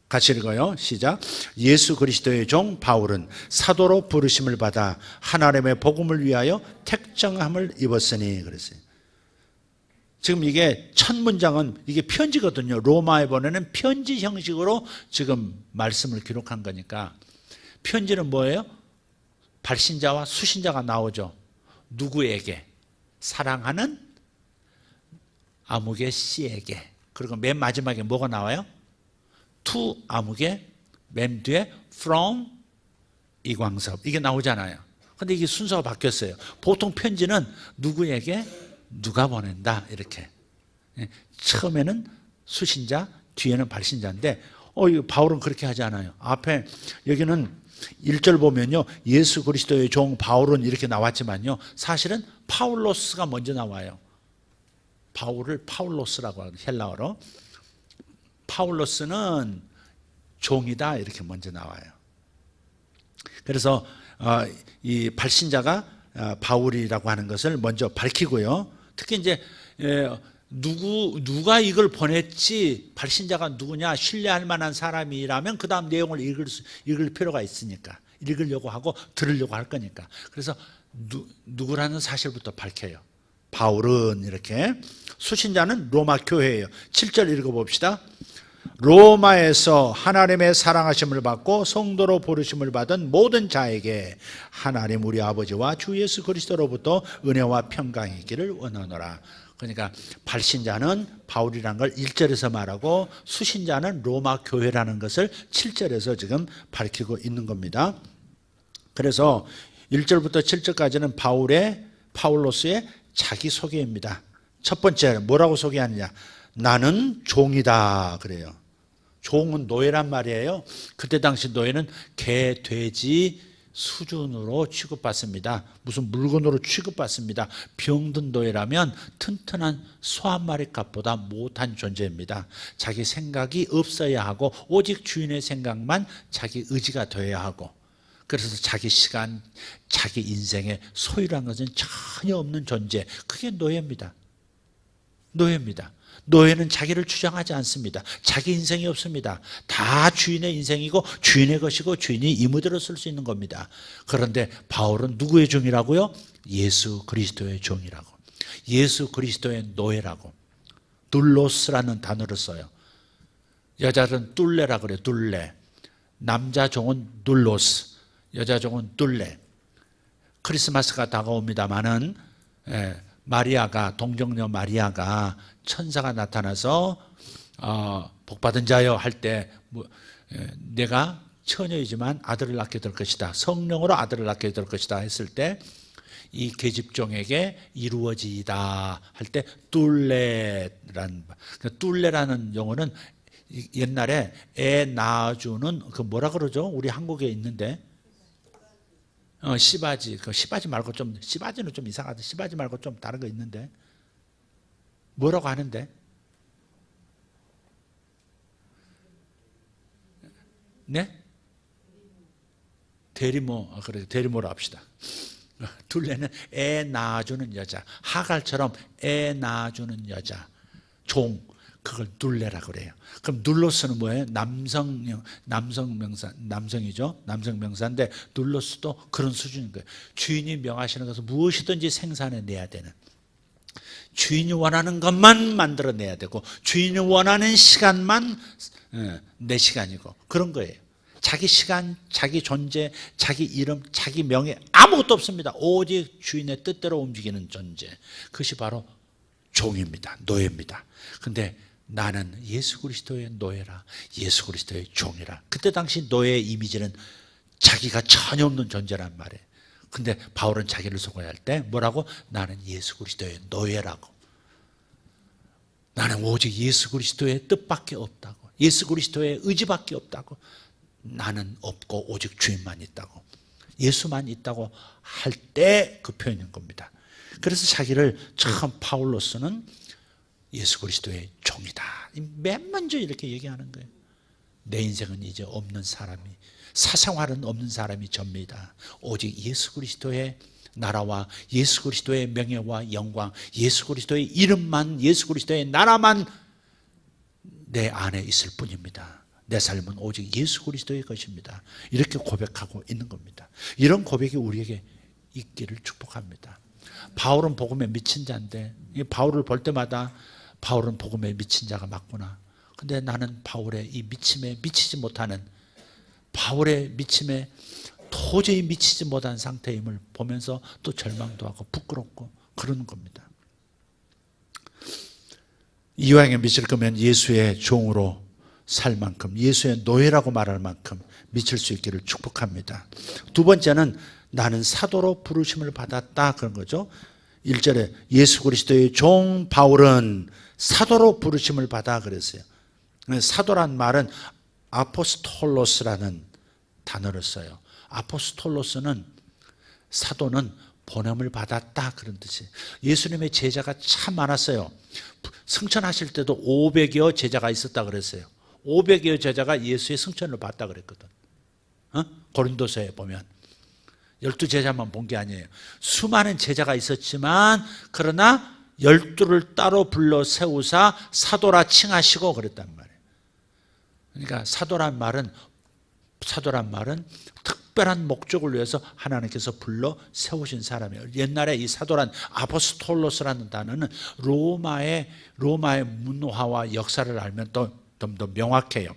같이 읽어요. 시작. 예수 그리스도의 종 바울은 사도로 부르심을 받아 하나님의 복음을 위하여 택정함을 입었으니, 그랬어요. 지금 이게 첫 문장은 이게 편지거든요. 로마에 보내는 편지 형식으로 지금 말씀을 기록한 거니까. 편지는 뭐예요? 발신자와 수신자가 나오죠. 누구에게? 사랑하는 아무개 씨에게. 그리고 맨 마지막에 뭐가 나와요? to 아무개, 맨 뒤에 from 이광섭, 이게 나오잖아요. 근데 이게 순서가 바뀌었어요. 보통 편지는 누구에게 누가 보낸다, 이렇게. 처음에는 수신자, 뒤에는 발신자인데 이거 바울은 그렇게 하지 않아요. 앞에 여기는 1절 보면요, 예수 그리스도의 종 바울은 이렇게 나왔지만요, 사실은 파울로스가 먼저 나와요. 바울을 파울로스라고 하는 헬라어로. 파울로스는 종이다, 이렇게 먼저 나와요. 그래서 이 발신자가 바울이라고 하는 것을 먼저 밝히고요. 특히 이제 누가 이걸 보냈지, 발신자가 누구냐, 신뢰할 만한 사람이라면 그 다음 내용을 읽을 필요가 있으니까, 읽으려고 하고 들으려고 할 거니까. 그래서 누구라는 사실부터 밝혀요. 바울은 이렇게. 수신자는 로마 교회예요. 7절 읽어봅시다. 로마에서 하나님의 사랑하심을 받고 성도로 부르심을 받은 모든 자에게 하나님 우리 아버지와 주 예수 그리스도로부터 은혜와 평강이 있기를 원하노라. 그러니까 발신자는 바울이라는 걸 1절에서 말하고, 수신자는 로마 교회라는 것을 7절에서 지금 밝히고 있는 겁니다. 그래서 1절부터 7절까지는 파울로스의 자기소개입니다. 첫 번째 뭐라고 소개하느냐? 나는 종이다, 그래요. 종은 노예란 말이에요. 그때 당시 노예는 개, 돼지 수준으로 취급받습니다. 무슨 물건으로 취급받습니다. 병든 노예라면 튼튼한 소 한 마리 값보다 못한 존재입니다. 자기 생각이 없어야 하고 오직 주인의 생각만 자기 의지가 되어야 하고, 그래서 자기 시간, 자기 인생에 소유라는 것은 전혀 없는 존재, 그게 노예입니다. 노예입니다. 노예는 자기를 주장하지 않습니다. 자기 인생이 없습니다. 다 주인의 인생이고 주인의 것이고 주인이 임의대로 쓸 수 있는 겁니다. 그런데 바울은 누구의 종이라고요? 예수 그리스도의 종이라고. 예수 그리스도의 노예라고. 둘로스라는 단어를 써요. 여자는 둘레라고 그래요. 둘레. 남자 종은 둘로스, 여자 종은 둘레. 크리스마스가 다가옵니다마는 마리아가, 동정녀 마리아가 천사가 나타나서 복받은 자여 할 때 내가 처녀이지만 아들을 낳게 될 것이다, 성령으로 아들을 낳게 될 것이다 했을 때 이 계집종에게 이루어지이다 할 때 둘레라는 용어는 옛날에 애 낳아주는 그 뭐라 그러죠? 우리 한국에 있는데 시바지. 그 시바지 말고 좀, 시바지는 좀 이상하다. 시바지 말고 좀 다른 거 있는데 뭐라고 하는데? 네? 대리모. 그래, 대리모로 합시다. 둘레는 애 낳아주는 여자, 하갈처럼 애 낳아주는 여자, 종, 그걸 둘레라 그래요. 그럼 둘로스는 뭐예요? 남성 명사, 남성이죠. 남성 명사인데 둘로스도 그런 수준인 거예요. 주인이 명하시는 것은 무엇이든지 생산해내야 되는, 주인이 원하는 것만 만들어내야 되고 주인이 원하는 시간만 내 시간이고 그런 거예요. 자기 시간, 자기 존재, 자기 이름, 자기 명예 아무것도 없습니다. 오직 주인의 뜻대로 움직이는 존재, 그것이 바로 종입니다. 노예입니다. 근데 나는 예수 그리스도의 노예라, 예수 그리스도의 종이라. 그때 당시 노예의 이미지는 자기가 전혀 없는 존재란 말이에요. 근데 바울은 자기를 소개할 때 뭐라고? 나는 예수 그리스도의 노예라고. 나는 오직 예수 그리스도의 뜻밖에 없다고, 예수 그리스도의 의지밖에 없다고. 나는 없고 오직 주인만 있다고, 예수만 있다고 할 때 그 표현인 겁니다. 그래서 자기를 처음 바울로서는 예수 그리스도의 종이다. 맨 먼저 이렇게 얘기하는 거예요. 내 인생은 이제 없는 사람이, 사생활은 없는 사람이 접니다. 오직 예수 그리스도의 나라와 예수 그리스도의 명예와 영광, 예수 그리스도의 이름만, 예수 그리스도의 나라만 내 안에 있을 뿐입니다. 내 삶은 오직 예수 그리스도의 것입니다. 이렇게 고백하고 있는 겁니다. 이런 고백이 우리에게 있기를 축복합니다. 바울은 복음에 미친 자인데, 바울을 볼 때마다 바울은 복음에 미친 자가 맞구나. 근데 나는 바울의 이 미침에 미치지 못하는, 바울의 미침에 도저히 미치지 못한 상태임을 보면서 또 절망도 하고 부끄럽고 그러는 겁니다. 이왕에 미칠 거면 예수의 종으로 살 만큼, 예수의 노예라고 말할 만큼 미칠 수 있기를 축복합니다. 두 번째는 나는 사도로 부르심을 받았다, 그런 거죠. 1절에 예수 그리스도의 종 바울은 사도로 부르심을 받아 그랬어요. 사도란 말은 아포스톨로스라는 단어를 써요. 아포스톨로스는, 사도는 보냄을 받았다, 그런 뜻이에요. 예수님의 제자가 참 많았어요. 승천하실 때도 500여 제자가 있었다 그랬어요. 500여 제자가 예수의 승천을 받다 그랬거든. 고린도서에 보면 12제자만 본 게 아니에요. 수많은 제자가 있었지만 그러나 12를 따로 불러 세우사 사도라 칭하시고 그랬단 말이에요. 그러니까 사도란 말은 특별한 목적을 위해서 하나님께서 불러 세우신 사람이에요. 옛날에 이 사도란, 아포스톨로스라는 단어는 로마의 문화와 역사를 알면 또 좀 더 명확해요.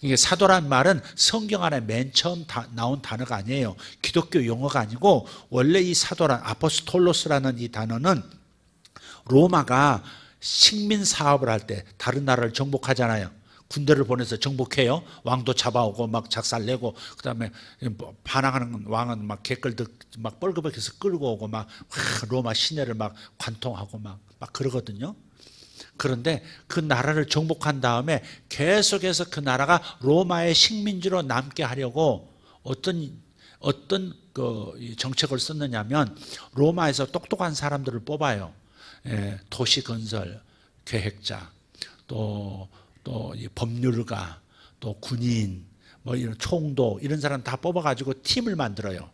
이게 사도란 말은 성경 안에 맨 처음 나온 단어가 아니에요. 기독교 용어가 아니고, 원래 이 사도란, 아포스톨로스라는 이 단어는 로마가 식민 사업을 할 때 다른 나라를 정복하잖아요. 군대를 보내서 정복해요. 왕도 잡아오고 막 작살내고, 그 다음에 반항하는 왕은 막 개끌듯 막 뻘겋게서 끌고 오고 막 로마 시내를 막 관통하고 막 그러거든요. 그런데 그 나라를 정복한 다음에 계속해서 그 나라가 로마의 식민지로 남게 하려고 어떤 그 정책을 썼느냐면, 로마에서 똑똑한 사람들을 뽑아요. 도시 건설 계획자, 또 법률가, 또 군인, 뭐 이런 총독, 이런 사람 다 뽑아가지고 팀을 만들어요.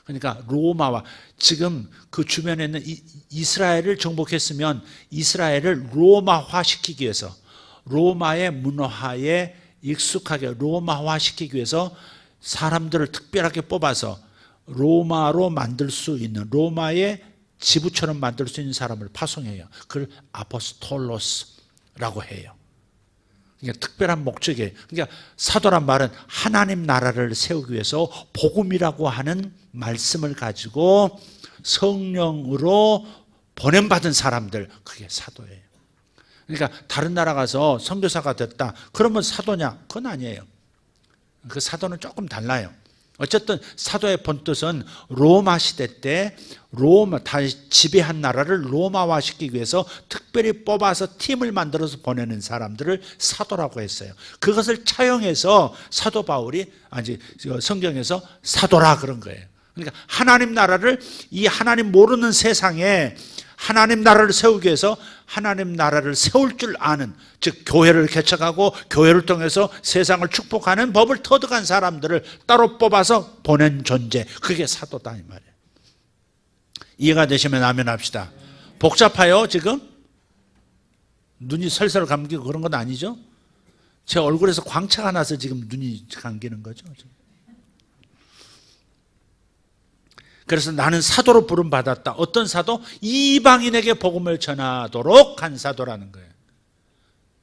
그러니까 로마와 지금 그 주변에 있는 이스라엘을 정복했으면 이스라엘을 로마화 시키기 위해서, 로마의 문화에 익숙하게 로마화 시키기 위해서 사람들을 특별하게 뽑아서 로마로 만들 수 있는, 로마의 지부처럼 만들 수 있는 사람을 파송해요. 그걸 아포스톨로스라고 해요. 그러니까 특별한 목적이에요. 그러니까 사도란 말은 하나님 나라를 세우기 위해서 복음이라고 하는 말씀을 가지고 성령으로 보냄받은 사람들, 그게 사도예요. 그러니까 다른 나라 가서 선교사가 됐다, 그러면 사도냐? 그건 아니에요. 그 사도는 조금 달라요. 어쨌든 사도의 본뜻은 로마 시대 때 로마 다 지배한 나라를 로마화 시키기 위해서 특별히 뽑아서 팀을 만들어서 보내는 사람들을 사도라고 했어요. 그것을 차용해서 사도 바울이 성경에서 사도라 그런 거예요. 그러니까 하나님 나라를, 이 하나님 모르는 세상에 하나님 나라를 세우기 위해서 하나님 나라를 세울 줄 아는, 즉 교회를 개척하고 교회를 통해서 세상을 축복하는 법을 터득한 사람들을 따로 뽑아서 보낸 존재, 그게 사도다 이 말이에요. 이해가 되시면 아멘 합시다. 복잡해요 지금? 눈이 설설 감기고 그런 건 아니죠? 제 얼굴에서 광채가 나서 지금 눈이 감기는 거죠. 그래서 나는 사도로 부름받았다. 어떤 사도? 이방인에게 복음을 전하도록 한 사도라는 거예요.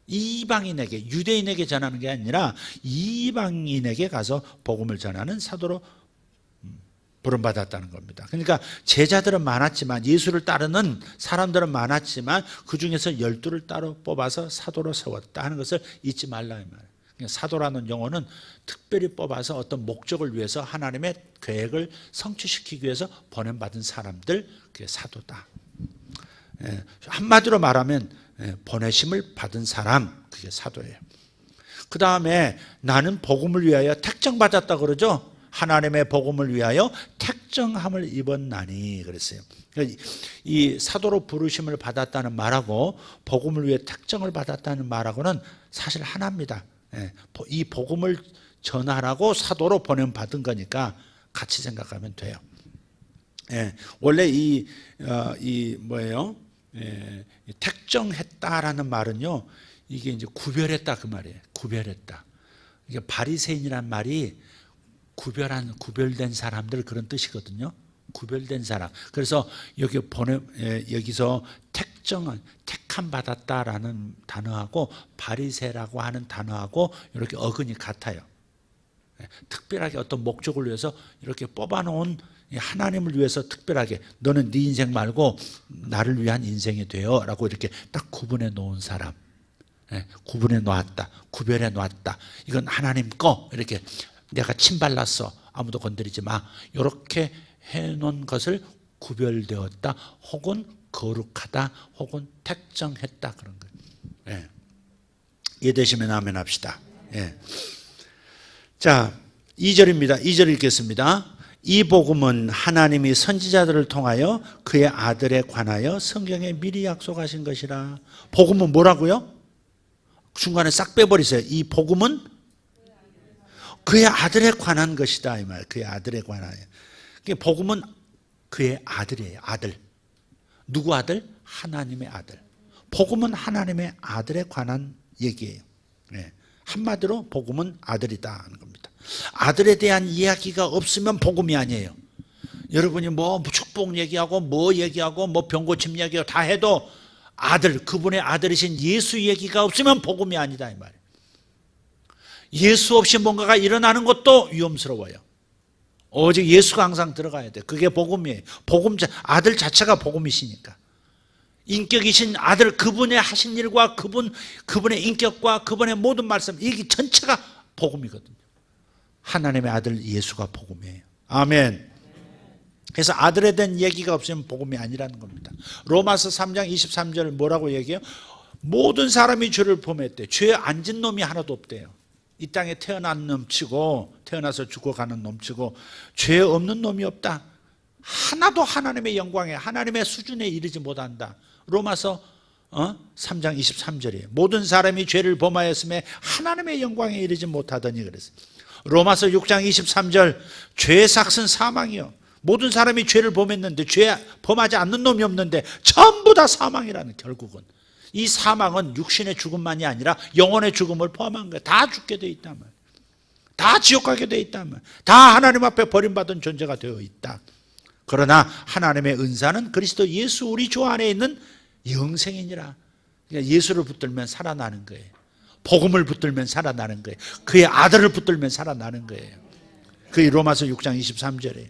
이방인에게, 유대인에게 전하는 게 아니라 이방인에게 가서 복음을 전하는 사도로 부름받았다는 겁니다. 그러니까 제자들은 많았지만, 예수를 따르는 사람들은 많았지만 그 중에서 12를 따로 뽑아서 사도로 세웠다 하는 것을 잊지 말라 이 말이에요. 사도라는 용어는 특별히 뽑아서 어떤 목적을 위해서 하나님의 계획을 성취시키기 위해서 보냄받은 사람들, 그게 사도다. 한마디로 말하면 보내심을 받은 사람, 그게 사도예요. 그 다음에 나는 복음을 위하여 택정받았다 그러죠. 하나님의 복음을 위하여 택정함을 입었나니 그랬어요. 이 사도로 부르심을 받았다는 말하고 복음을 위해 택정을 받았다는 말하고는 사실 하나입니다. 이 복음을 전하라고 사도로 보냄받은 거니까 같이 생각하면 돼요. 원래 택정했다라는 말은요, 이게 이제 구별했다 그 말이에요. 구별했다. 이게 바리새인이란 말이 구별된 사람들 그런 뜻이거든요. 구별된 사람. 그래서 여기서 택함 받았다라는 단어하고 바리새라고 하는 단어하고 이렇게 어근이 같아요. 특별하게 어떤 목적을 위해서 이렇게 뽑아놓은 하나님을 위해서 특별하게 너는 네 인생 말고 나를 위한 인생이 되어 라고 이렇게 딱 구분해 놓은 사람. 구분해 놓았다. 구별해 놓았다. 이건 하나님 거. 이렇게 내가 침 발랐어. 아무도 건드리지 마. 이렇게 해놓은 것을 구별되었다. 혹은 거룩하다. 혹은 택정했다. 그런 거예요. 이해되시면 아멘 합시다. 자, 2절입니다. 2절 읽겠습니다. 이 복음은 하나님이 선지자들을 통하여 그의 아들에 관하여 성경에 미리 약속하신 것이라. 복음은 뭐라고요? 중간에 싹 빼버리세요. 이 복음은 그의 아들에 관한 것이다 이 말. 그의 아들에 관하여. 복음은 그의 아들이에요. 아들. 누구 아들? 하나님의 아들. 복음은 하나님의 아들에 관한 얘기예요. 한마디로 복음은 아들이다 하는 겁니다. 아들에 대한 이야기가 없으면 복음이 아니에요. 여러분이 뭐 축복 얘기하고 뭐 얘기하고 뭐 병고침 얘기하고 다 해도 아들, 그분의 아들이신 예수 얘기가 없으면 복음이 아니다 이 말이에요. 예수 없이 뭔가가 일어나는 것도 위험스러워요. 오직 예수가 항상 들어가야 돼. 그게 복음이에요. 아들 자체가 복음이시니까. 인격이신 아들, 그분의 하신 일과 그분의 인격과 그분의 모든 말씀, 이게 전체가 복음이거든요. 하나님의 아들 예수가 복음이에요. 아멘. 그래서 아들에 대한 얘기가 없으면 복음이 아니라는 겁니다. 로마서 3장 23절 뭐라고 얘기해요? 모든 사람이 죄를 범했대. 죄에 안 진 놈이 하나도 없대요. 이 땅에 태어난 놈치고 태어나서 죽어가는 놈치고 죄 없는 놈이 없다. 하나도 하나님의 영광에 하나님의 수준에 이르지 못한다. 로마서 3장 23절이에요. 모든 사람이 죄를 범하였음에 하나님의 영광에 이르지 못하더니 그랬어요. 로마서 6장 23절 죄의 삭은 사망이요. 모든 사람이 죄를 범했는데 죄 범하지 않는 놈이 없는데 전부 다 사망이라는, 결국은 이 사망은 육신의 죽음만이 아니라 영혼의 죽음을 포함한 거예요. 다 죽게 돼 있단 말이에요. 다 지옥 가게 돼 있단 말이에요. 다 하나님 앞에 버림받은 존재가 되어 있다. 그러나 하나님의 은사는 그리스도 예수 우리 주 안에 있는 영생이니라. 그러니까 예수를 붙들면 살아나는 거예요. 복음을 붙들면 살아나는 거예요. 그의 아들을 붙들면 살아나는 거예요. 그게 로마서 6장 23절에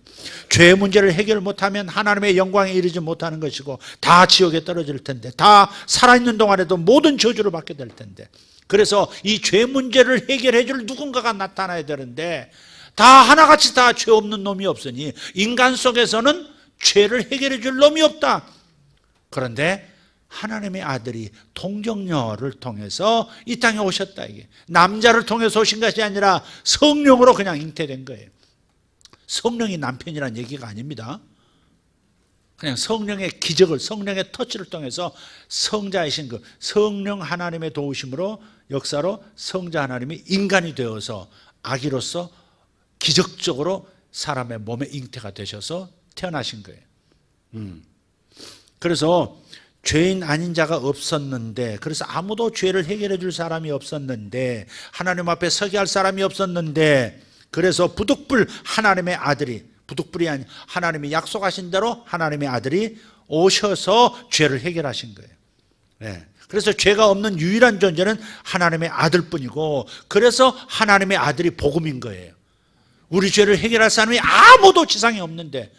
죄의 문제를 해결 못하면 하나님의 영광에 이르지 못하는 것이고 다 지옥에 떨어질 텐데, 다 살아있는 동안에도 모든 저주를 받게 될 텐데, 그래서 이 죄 문제를 해결해 줄 누군가가 나타나야 되는데 다 하나같이 다 죄 없는 놈이 없으니 인간 속에서는 죄를 해결해 줄 놈이 없다. 그런데 하나님의 아들이 동정녀를 통해서 이 땅에 오셨다. 이게 남자를 통해서 오신 것이 아니라 성령으로 그냥 잉태된 거예요. 성령이 남편이란 얘기가 아닙니다. 그냥 성령의 기적을, 성령의 터치를 통해서 성자이신 그 성령 하나님의 도우심으로, 역사로 성자 하나님이 인간이 되어서 아기로서 기적적으로 사람의 몸에 잉태가 되셔서 태어나신 거예요. 그래서 죄인 아닌 자가 없었는데, 그래서 아무도 죄를 해결해 줄 사람이 없었는데, 하나님 앞에 서게 할 사람이 없었는데, 그래서 부득불 하나님의 아들이, 부득불이 아닌 하나님이 약속하신 대로 하나님의 아들이 오셔서 죄를 해결하신 거예요. 그래서 죄가 없는 유일한 존재는 하나님의 아들뿐이고, 그래서 하나님의 아들이 복음인 거예요. 우리 죄를 해결할 사람이 아무도 지상에 없는데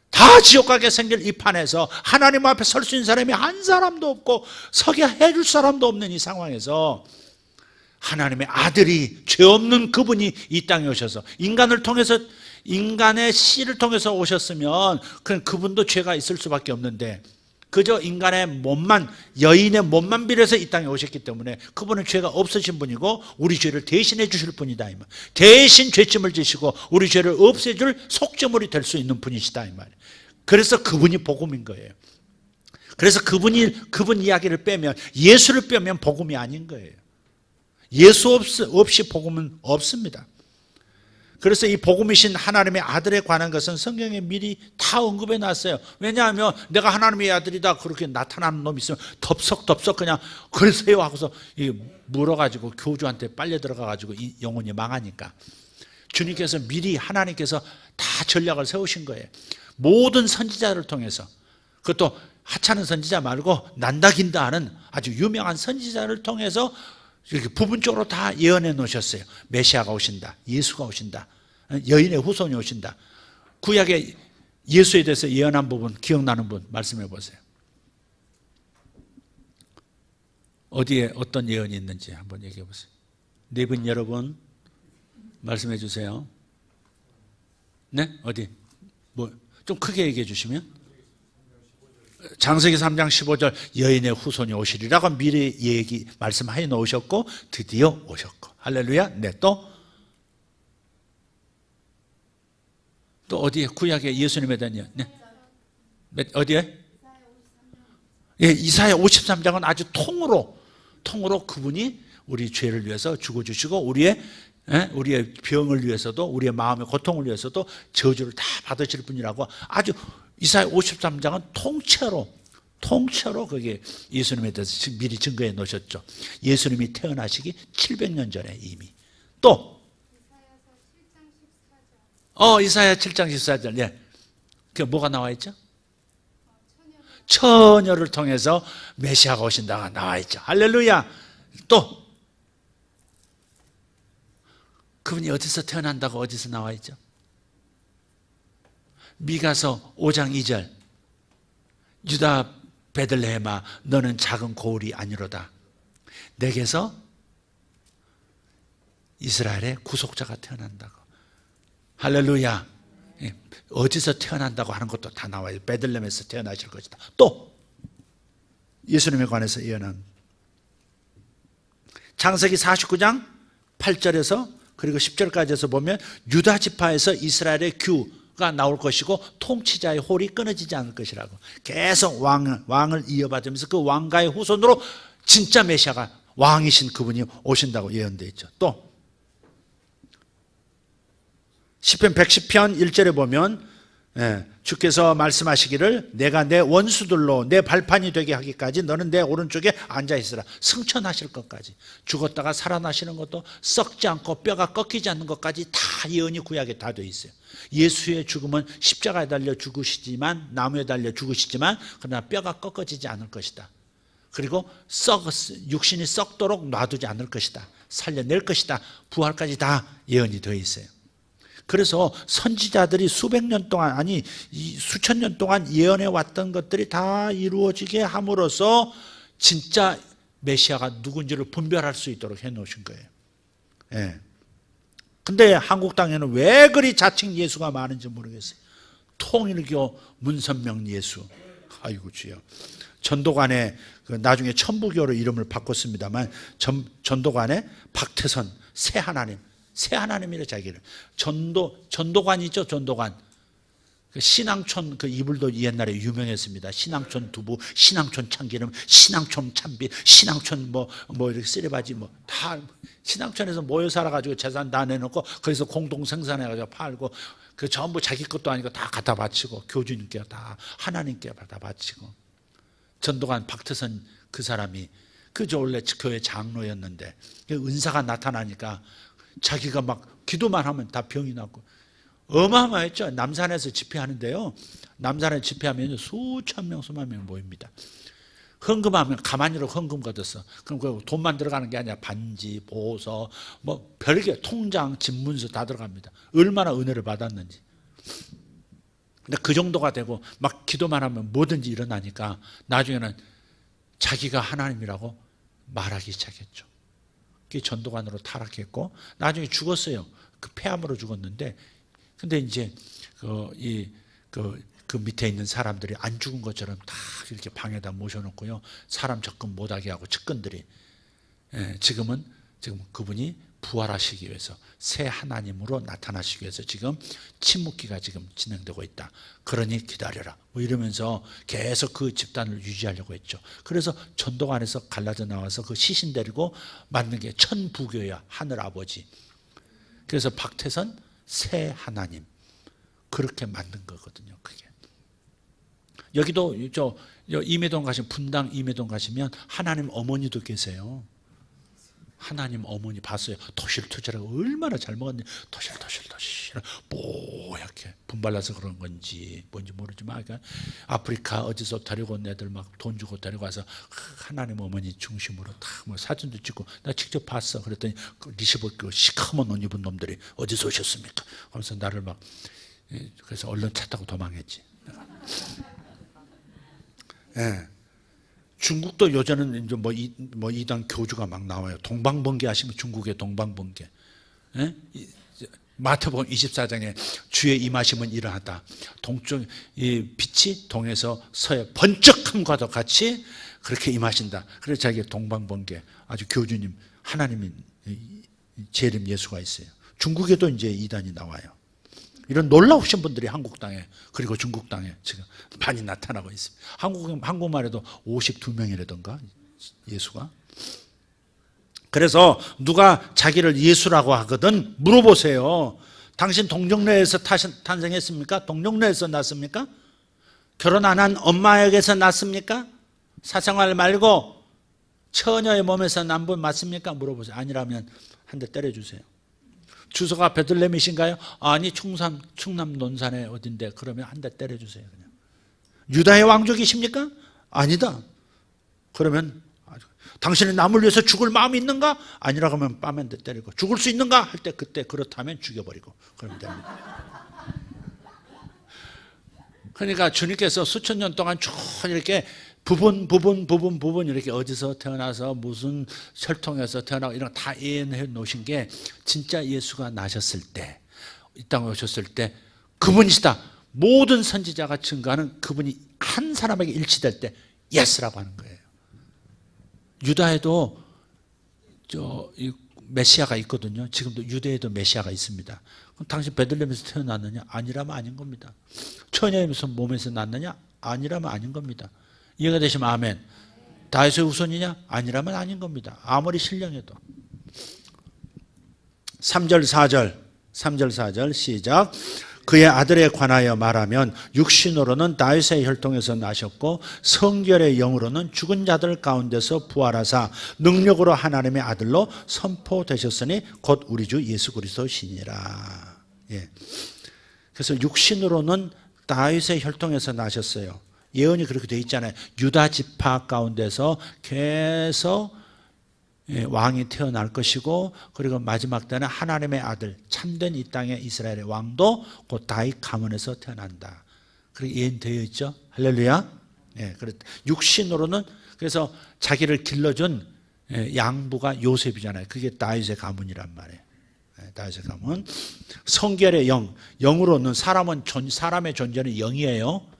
다 지옥 가게 생길 이 판에서 하나님 앞에 설 수 있는 사람이 한 사람도 없고 서게 해줄 사람도 없는 이 상황에서 하나님의 아들이, 죄 없는 그분이 이 땅에 오셔서 인간을 통해서, 인간의 씨를 통해서 오셨으면 그분도 죄가 있을 수밖에 없는데 그저 인간의 몸만, 여인의 몸만 빌어서 이 땅에 오셨기 때문에 그분은 죄가 없으신 분이고 우리 죄를 대신해 주실 분이다 이 말. 대신 죄짐을 지시고 우리 죄를 없애줄 속죄물이 될 수 있는 분이시다 이 말이에요. 그래서 그분이 복음인 거예요. 그래서 그분 이야기를 빼면, 예수를 빼면 복음이 아닌 거예요. 예수 없이 복음은 없습니다. 그래서 이 복음이신 하나님의 아들에 관한 것은 성경에 미리 다 언급해 놨어요. 왜냐하면 내가 하나님의 아들이다 그렇게 나타나는 놈이 있으면 덥석덥석 그냥 그러세요 하고서 물어가지고 교주한테 빨려 들어가가지고 영혼이 망하니까, 주님께서 미리 하나님께서 다 전략을 세우신 거예요. 모든 선지자를 통해서, 그것도 하찮은 선지자 말고 난다긴다 하는 아주 유명한 선지자를 통해서 이렇게 부분적으로 다 예언해 놓으셨어요. 메시아가 오신다, 예수가 오신다, 여인의 후손이 오신다. 구약에 예수에 대해서 예언한 부분 기억나는 분 말씀해 보세요. 어디에 어떤 예언이 있는지 한번 얘기해 보세요. 네 분 여러분 말씀해 주세요. 네? 어디? 뭐 좀 크게 얘기해 주시면. 창세기 3장 15절 여인의 후손이 오시리라고 미리 말씀해 놓으셨고 드디어 오셨고. 할렐루야. 네, 또 어디에? 구약에 예수님에 대한 예언. 네. 어디에? 예, 이사야 53장은 아주 통으로 그분이 우리 죄를 위해서 죽어주시고 우리의 병을 위해서도, 우리의 마음의 고통을 위해서도 저주를 다 받으실 분이라고, 아주 이사야 53장은 통째로 그게 예수님에 대해서 미리 증거해 놓으셨죠. 예수님이 태어나시기 700년 전에 이미. 또 이사야 7장 14절. 예. 그 뭐가 나와 있죠? 처녀를 통해서 메시아가 오신다가 나와 있죠. 할렐루야. 또 그분이 어디서 태어난다고 어디서 나와 있죠? 미가서 5장 2절. 유다 베들레헴아 너는 작은 고을이 아니로다. 내게서 이스라엘의 구속자가 태어난다고. 할렐루야. 어디서 태어난다고 하는 것도 다 나와요. 베들레헴에서 태어나실 것이다. 또 예수님에 관해서 예언한 창세기 49장 8절에서 그리고 10절까지에서 보면 유다 지파에서 이스라엘의 규가 나올 것이고 통치자의 홀이 끊어지지 않을 것이라고. 계속 왕을 이어받으면서 그 왕가의 후손으로 진짜 메시아가, 왕이신 그분이 오신다고 예언되어 있죠. 또 시편 110편 1절에 보면 주께서 말씀하시기를 내가 내 원수들로 내 발판이 되게 하기까지 너는 내 오른쪽에 앉아있으라. 승천하실 것까지, 죽었다가 살아나시는 것도, 썩지 않고 뼈가 꺾이지 않는 것까지 다 예언이 구약에 다 되어 있어요. 예수의 죽음은 십자가에 달려 죽으시지만, 나무에 달려 죽으시지만 그러나 뼈가 꺾어지지 않을 것이다. 그리고 육신이 썩도록 놔두지 않을 것이다. 살려낼 것이다. 부활까지 다 예언이 되어 있어요. 그래서 선지자들이 수백 년 동안, 아니 수천 년 동안 예언해 왔던 것들이 다 이루어지게 함으로써 진짜 메시아가 누군지를 분별할 수 있도록 해놓으신 거예요. 예. 근데 한국 땅에는 왜 그리 자칭 예수가 많은지 모르겠어요. 통일교 문선명 예수. 아이고 주여. 전도관에 나중에 천부교로 이름을 바꿨습니다만 전도관에 박태선 새 하나님이래 자기를. 전도관이죠, 전도관. 그 신앙촌 그 이불도 옛날에 유명했습니다. 신앙촌 두부, 신앙촌 참기름, 신앙촌 참비, 신앙촌 뭐 이렇게 쓰레바지 다 신앙촌에서 모여 살아가지고 재산 다 내놓고 거기서 공동 생산해가지고 팔고 그 전부 자기 것도 아니고 다 갖다 바치고 교주님께 다 하나님께 갖다 바치고. 전도관 박태선 그 사람이 그저 원래 교회 장로였는데 은사가 나타나니까 자기가 막 기도만 하면 다 병이 났고 어마어마했죠. 남산에서 집회하는데요. 남산에 집회하면 수천 명, 수만 명 모입니다. 헌금하면 가만히로 헌금 걷었어. 그럼 그 돈만 들어가는 게 아니라 반지, 보석, 별게 통장, 집문서 다 들어갑니다. 얼마나 은혜를 받았는지. 근데 그 정도가 되고 막 기도만 하면 뭐든지 일어나니까 나중에는 자기가 하나님이라고 말하기 시작했죠. 그게 전도관으로 타락했고 나중에 죽었어요. 그 폐암으로 죽었는데 근데 이제 그 그 밑에 있는 사람들이 안 죽은 것처럼 다 이렇게 방에다 모셔놓고요. 사람 접근 못하게 하고 측근들이. 지금 그분이 부활하시기 위해서 새 하나님으로 나타나시기 위해서 지금 침묵기가 지금 진행되고 있다. 그러니 기다려라. 뭐 이러면서 계속 그 집단을 유지하려고 했죠. 그래서 전도관에서 갈라져 나와서 그 시신 데리고 만든 게 천부교야. 하늘 아버지. 그래서 박태선 새 하나님. 그렇게 만든 거거든요. 그게. 여기도 임해동 가시면 분당 임해동 가시면 하나님 어머니도 계세요. 하나님 어머니 봤어요. 토실토실하고 얼마나 잘 먹었는지 토실토실 뽀얗게 분발나서 그런 건지 뭔지 모르지만 아프리카 어디서 데리고 온 애들 막 돈 주고 데리고 와서 하나님 어머니 중심으로 다 뭐 사진도 찍고 나 직접 봤어. 그랬더니 리시버크 시커먼 옷 입은 놈들이 어디서 오셨습니까? 하면서 나를 막 그래서 얼른 차 타고 도망했지. 예. 중국도 요새는 이제 이단 교주가 막 나와요. 동방번개 하시면 중국의 동방번개. 예? 마태복음 24장에 주의 임하심은 이러하다. 동쪽 이 빛이 동에서 서에 번쩍함과도 같이 그렇게 임하신다. 그래서 자기가 동방번개 아주 교주님 하나님이 재림 예수가 있어요. 중국에도 이제 이단이 나와요. 이런 놀라우신 분들이 한국 땅에 그리고 중국 땅에 지금 많이 나타나고 있습니다. 한국만 해도 52명이라던가 예수가. 그래서 누가 자기를 예수라고 하거든 물어보세요. 당신 동정녀에서 탄생했습니까? 동정녀에서 났습니까? 결혼 안 한 엄마에게서 났습니까? 사생활 말고 처녀의 몸에서 난 분 맞습니까? 물어보세요. 아니라면 한 대 때려주세요. 주소가 베들레헴이신가요? 아니 충남 논산에 어딘데. 그러면 한 대 때려주세요. 그냥. 유다의 왕족이십니까? 아니다. 그러면 당신은 남을 위해서 죽을 마음이 있는가? 아니라고 하면 뺨 한 대 때리고 죽을 수 있는가? 할 때 그때 그렇다면 죽여버리고 그러면 됩니다. 그러니까 주님께서 수천 년 동안 쭉 이렇게 부분 이렇게 어디서 태어나서 무슨 혈통에서 태어나고 이런 거 다 예언해 놓으신 게 진짜 예수가 나셨을 때 이 땅에 오셨을 때 그분이시다. 모든 선지자가 증거하는 그분이 한 사람에게 일치될 때 예스라고 하는 거예요. 유다에도 메시아가 있거든요. 지금도 유대에도 메시아가 있습니다. 그럼 당신 베들레헴에서 태어났느냐? 아니라면 아닌 겁니다. 처녀의 몸에서 났느냐? 아니라면 아닌 겁니다. 이해가 되시면 아멘. 다윗의 후손이냐? 아니라면 아닌 겁니다. 아무리 신령해도. 3절 4절 시작. 그의 아들에 관하여 말하면 육신으로는 다윗의 혈통에서 나셨고 성결의 영으로는 죽은 자들 가운데서 부활하사 능력으로 하나님의 아들로 선포되셨으니 곧 우리 주 예수 그리스도시니라. 예. 그래서 육신으로는 다윗의 혈통에서 나셨어요. 예언이 그렇게 되어 있잖아요. 유다 지파 가운데서 계속 왕이 태어날 것이고 그리고 마지막 때는 하나님의 아들 참된 이 땅의 이스라엘의 왕도 곧 다윗 가문에서 태어난다. 그렇게 예언되어 있죠. 할렐루야. 예, 육신으로는 그래서 자기를 길러준 양부가 요셉이잖아요. 그게 다윗의 가문이란 말이에요. 다윗의 가문. 성결의 영으로는 사람의 존재는 영이에요.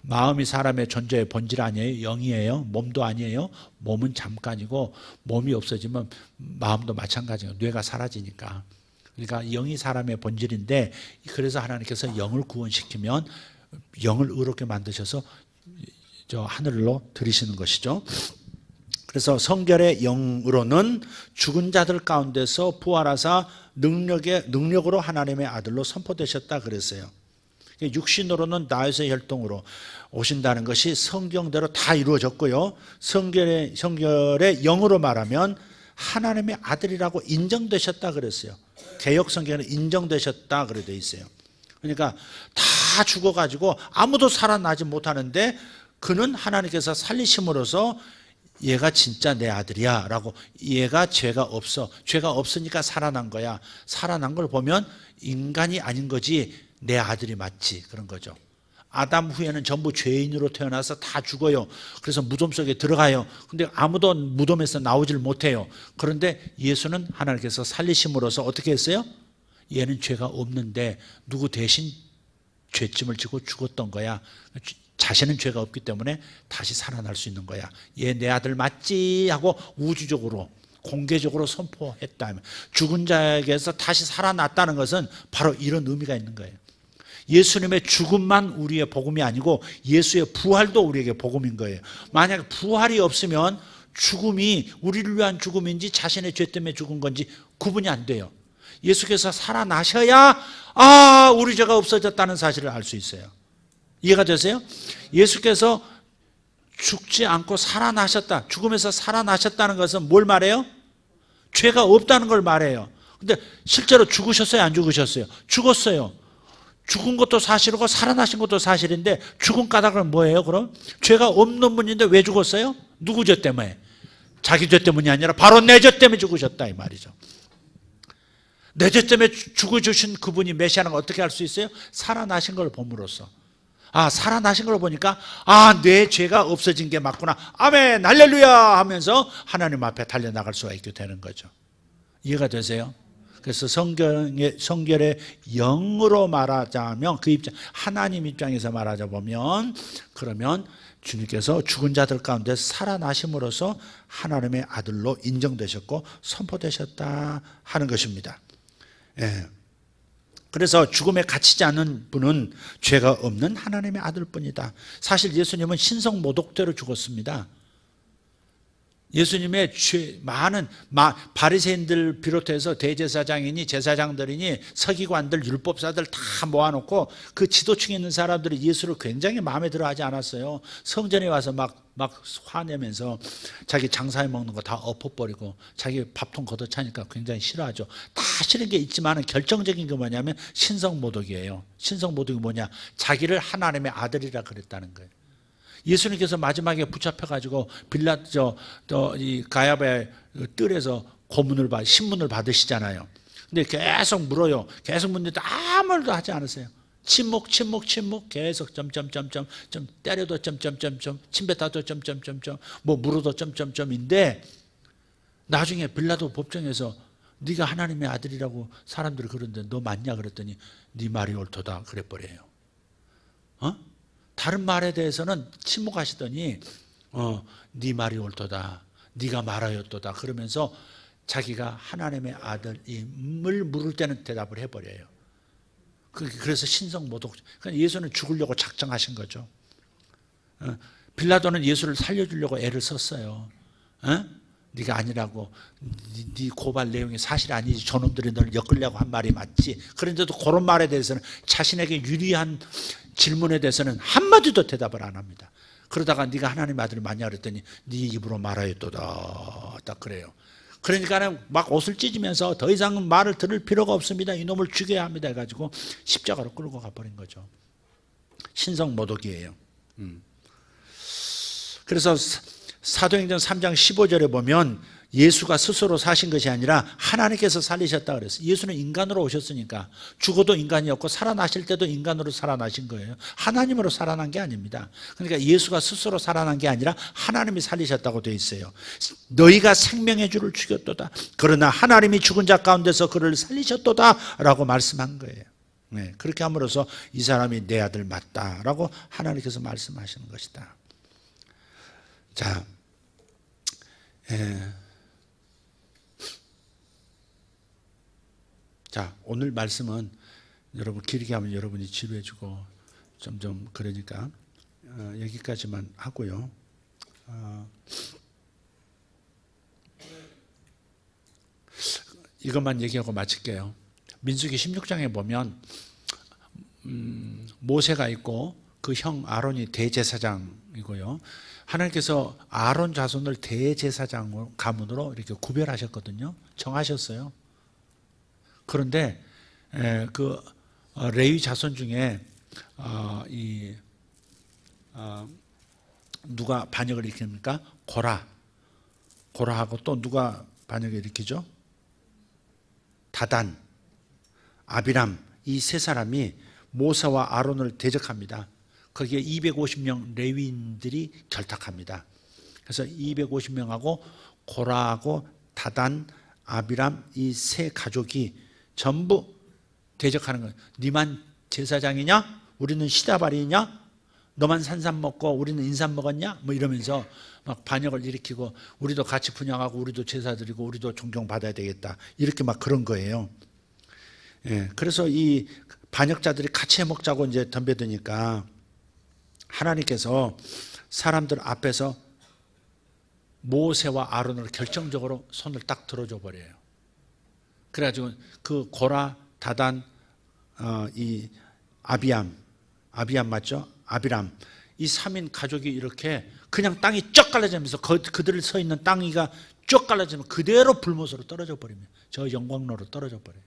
마음이 사람의 존재의 본질 아니에요. 영이에요. 몸도 아니에요. 몸은 잠깐이고 몸이 없어지면 마음도 마찬가지예요. 뇌가 사라지니까. 그러니까 영이 사람의 본질인데 그래서 하나님께서 영을 구원시키면 영을 의롭게 만드셔서 저 하늘로 들이시는 것이죠. 그래서 성결의 영으로는 죽은 자들 가운데서 부활하사 능력으로 하나님의 아들로 선포되셨다 그랬어요. 육신으로는 다윗의 혈통으로 오신다는 것이 성경대로 다 이루어졌고요. 성결의 영으로 말하면 하나님의 아들이라고 인정되셨다 그랬어요. 개역 성경에는 인정되셨다 그래 돼 있어요. 그러니까 다 죽어가지고 아무도 살아나지 못하는데 그는 하나님께서 살리심으로써 얘가 진짜 내 아들이야 라고 얘가 죄가 없으니까 살아난 거야. 살아난 걸 보면 인간이 아닌 거지 내 아들이 맞지 그런 거죠. 아담 후에는 전부 죄인으로 태어나서 다 죽어요. 그래서 무덤 속에 들어가요. 근데 아무도 무덤에서 나오질 못해요. 그런데 예수는 하나님께서 살리심으로써 어떻게 했어요? 얘는 죄가 없는데 누구 대신 죄짐을 지고 죽었던 거야. 자신은 죄가 없기 때문에 다시 살아날 수 있는 거야. 얘 내 아들 맞지? 하고 우주적으로 공개적으로 선포했다. 죽은 자에게서 다시 살아났다는 것은 바로 이런 의미가 있는 거예요. 예수님의 죽음만 우리의 복음이 아니고 예수의 부활도 우리에게 복음인 거예요. 만약 부활이 없으면 죽음이 우리를 위한 죽음인지 자신의 죄 때문에 죽은 건지 구분이 안 돼요. 예수께서 살아나셔야 우리 죄가 없어졌다는 사실을 알 수 있어요. 이해가 되세요? 예수께서 죽지 않고 살아나셨다. 죽음에서 살아나셨다는 것은 뭘 말해요? 죄가 없다는 걸 말해요. 근데 실제로 죽으셨어요? 안 죽으셨어요? 죽었어요. 죽은 것도 사실이고 살아나신 것도 사실인데 죽은 까닭은 뭐예요? 그럼 죄가 없는 분인데 왜 죽었어요? 누구 죄 때문에? 자기 죄 때문이 아니라 바로 내 죄 때문에 죽으셨다 이 말이죠. 내 죄 때문에 죽어주신 그분이 메시아는 어떻게 할 수 있어요? 살아나신 걸 봄으로써. 살아나신 걸 보니까 내 죄가 없어진 게 맞구나. 아멘 할렐루야 하면서 하나님 앞에 달려나갈 수가 있게 되는 거죠. 이해가 되세요? 그래서 성결의 영으로 말하자면 그 입장, 하나님 입장에서 말하자 보면 그러면 주님께서 죽은 자들 가운데 살아나심으로써 하나님의 아들로 인정되셨고 선포되셨다 하는 것입니다. 예. 그래서 죽음에 갇히지 않은 분은 죄가 없는 하나님의 아들뿐이다. 사실 예수님은 신성모독대로 죽었습니다. 예수님의 많은 바리새인들 비롯해서 대제사장이니 제사장들이니 서기관들 율법사들 다 모아놓고 그 지도층에 있는 사람들이 예수를 굉장히 마음에 들어하지 않았어요. 성전에 와서 막 화내면서 자기 장사해 먹는 거 다 엎어버리고 자기 밥통 걷어차니까 굉장히 싫어하죠. 다 싫은 게 있지만 결정적인 게 뭐냐면 신성모독이에요. 신성모독이 뭐냐? 자기를 하나님의 아들이라 그랬다는 거예요. 예수님께서 마지막에 붙잡혀가지고 이 가야바의 뜰에서 신문을 받으시잖아요. 근데 계속 물어요. 계속 묻는데 아무 말도 하지 않으세요. 침묵 계속 점점점점 때려도 점점점점 침뱉어도 점점점점 물어도 점점점인데 나중에 빌라도 법정에서 네가 하나님의 아들이라고 사람들이 그러는데 너 맞냐 그랬더니 네 말이 옳도다 그래버려요. 다른 말에 대해서는 침묵하시더니 네 말이 옳도다. 네가 말하였도다. 그러면서 자기가 하나님의 아들임을 물을 때는 대답을 해버려요. 그래서 신성모독. 예수는 죽으려고 작정하신 거죠. 빌라도는 예수를 살려주려고 애를 썼어요. 네가 아니라고. 네 고발 내용이 사실 아니지. 저놈들이 너를 엮으려고 한 말이 맞지. 그런데도 그런 말에 대해서는 자신에게 유리한 질문에 대해서는 한마디도 대답을 안 합니다. 그러다가 네가 하나님의 아들이 맞냐 그랬더니 네 입으로 말하였도다. 딱 그래요. 그러니까 막 옷을 찢으면서 더 이상 말을 들을 필요가 없습니다. 이놈을 죽여야 합니다 해가지고 십자가로 끌고 가버린 거죠. 신성모독이에요. 그래서 사도행전 3장 15절에 보면 예수가 스스로 사신 것이 아니라 하나님께서 살리셨다 그랬어요. 예수는 인간으로 오셨으니까 죽어도 인간이었고 살아나실 때도 인간으로 살아나신 거예요. 하나님으로 살아난 게 아닙니다. 그러니까 예수가 스스로 살아난 게 아니라 하나님이 살리셨다고 되어 있어요. 너희가 생명의 주를 죽였도다. 그러나 하나님이 죽은 자 가운데서 그를 살리셨도다 라고 말씀한 거예요. 네, 그렇게 함으로써 이 사람이 내 아들 맞다라고 하나님께서 말씀하시는 것이다. 자, 자, 오늘 말씀은 여러분 길게 하면 여러분이 지루해지고 점점 그러니까 여기까지만 하고요. 이것만 얘기하고 마칠게요. 민수기 16장에 보면 모세가 있고 그 형 아론이 대제사장이고요. 하나님께서 아론 자손을 대제사장 가문으로 이렇게 구별하셨거든요. 정하셨어요. 그런데 그 레위 자손 중에 누가 반역을 일으킵니까? 고라하고 또 누가 반역을 일으키죠? 다단, 아비람 이 세 사람이 모세와 아론을 대적합니다. 거기에 250명 레위인들이 결탁합니다. 그래서 250명하고 고라하고 다단, 아비람 이 세 가족이 전부 대적하는 거예요. 니만 제사장이냐? 우리는 시다발이냐? 너만 산삼 먹고 우리는 인삼 먹었냐? 뭐 이러면서 막 반역을 일으키고 우리도 같이 분양하고 우리도 제사 드리고 우리도 존경받아야 되겠다. 이렇게 막 그런 거예요. 예, 그래서 이 반역자들이 같이 해먹자고 이제 덤벼드니까 하나님께서 사람들 앞에서 모세와 아론을 결정적으로 손을 딱 들어줘 버려요. 그래가지고 그 고라, 다단, 이 아비암 맞죠? 아비람, 이 3인 가족이 이렇게 그냥 땅이 쩍 갈라지면서 그들을 서 있는 땅이가 쭉 갈라지면 그대로 불못으로 떨어져 버리면 저 영광로로 떨어져 버려요.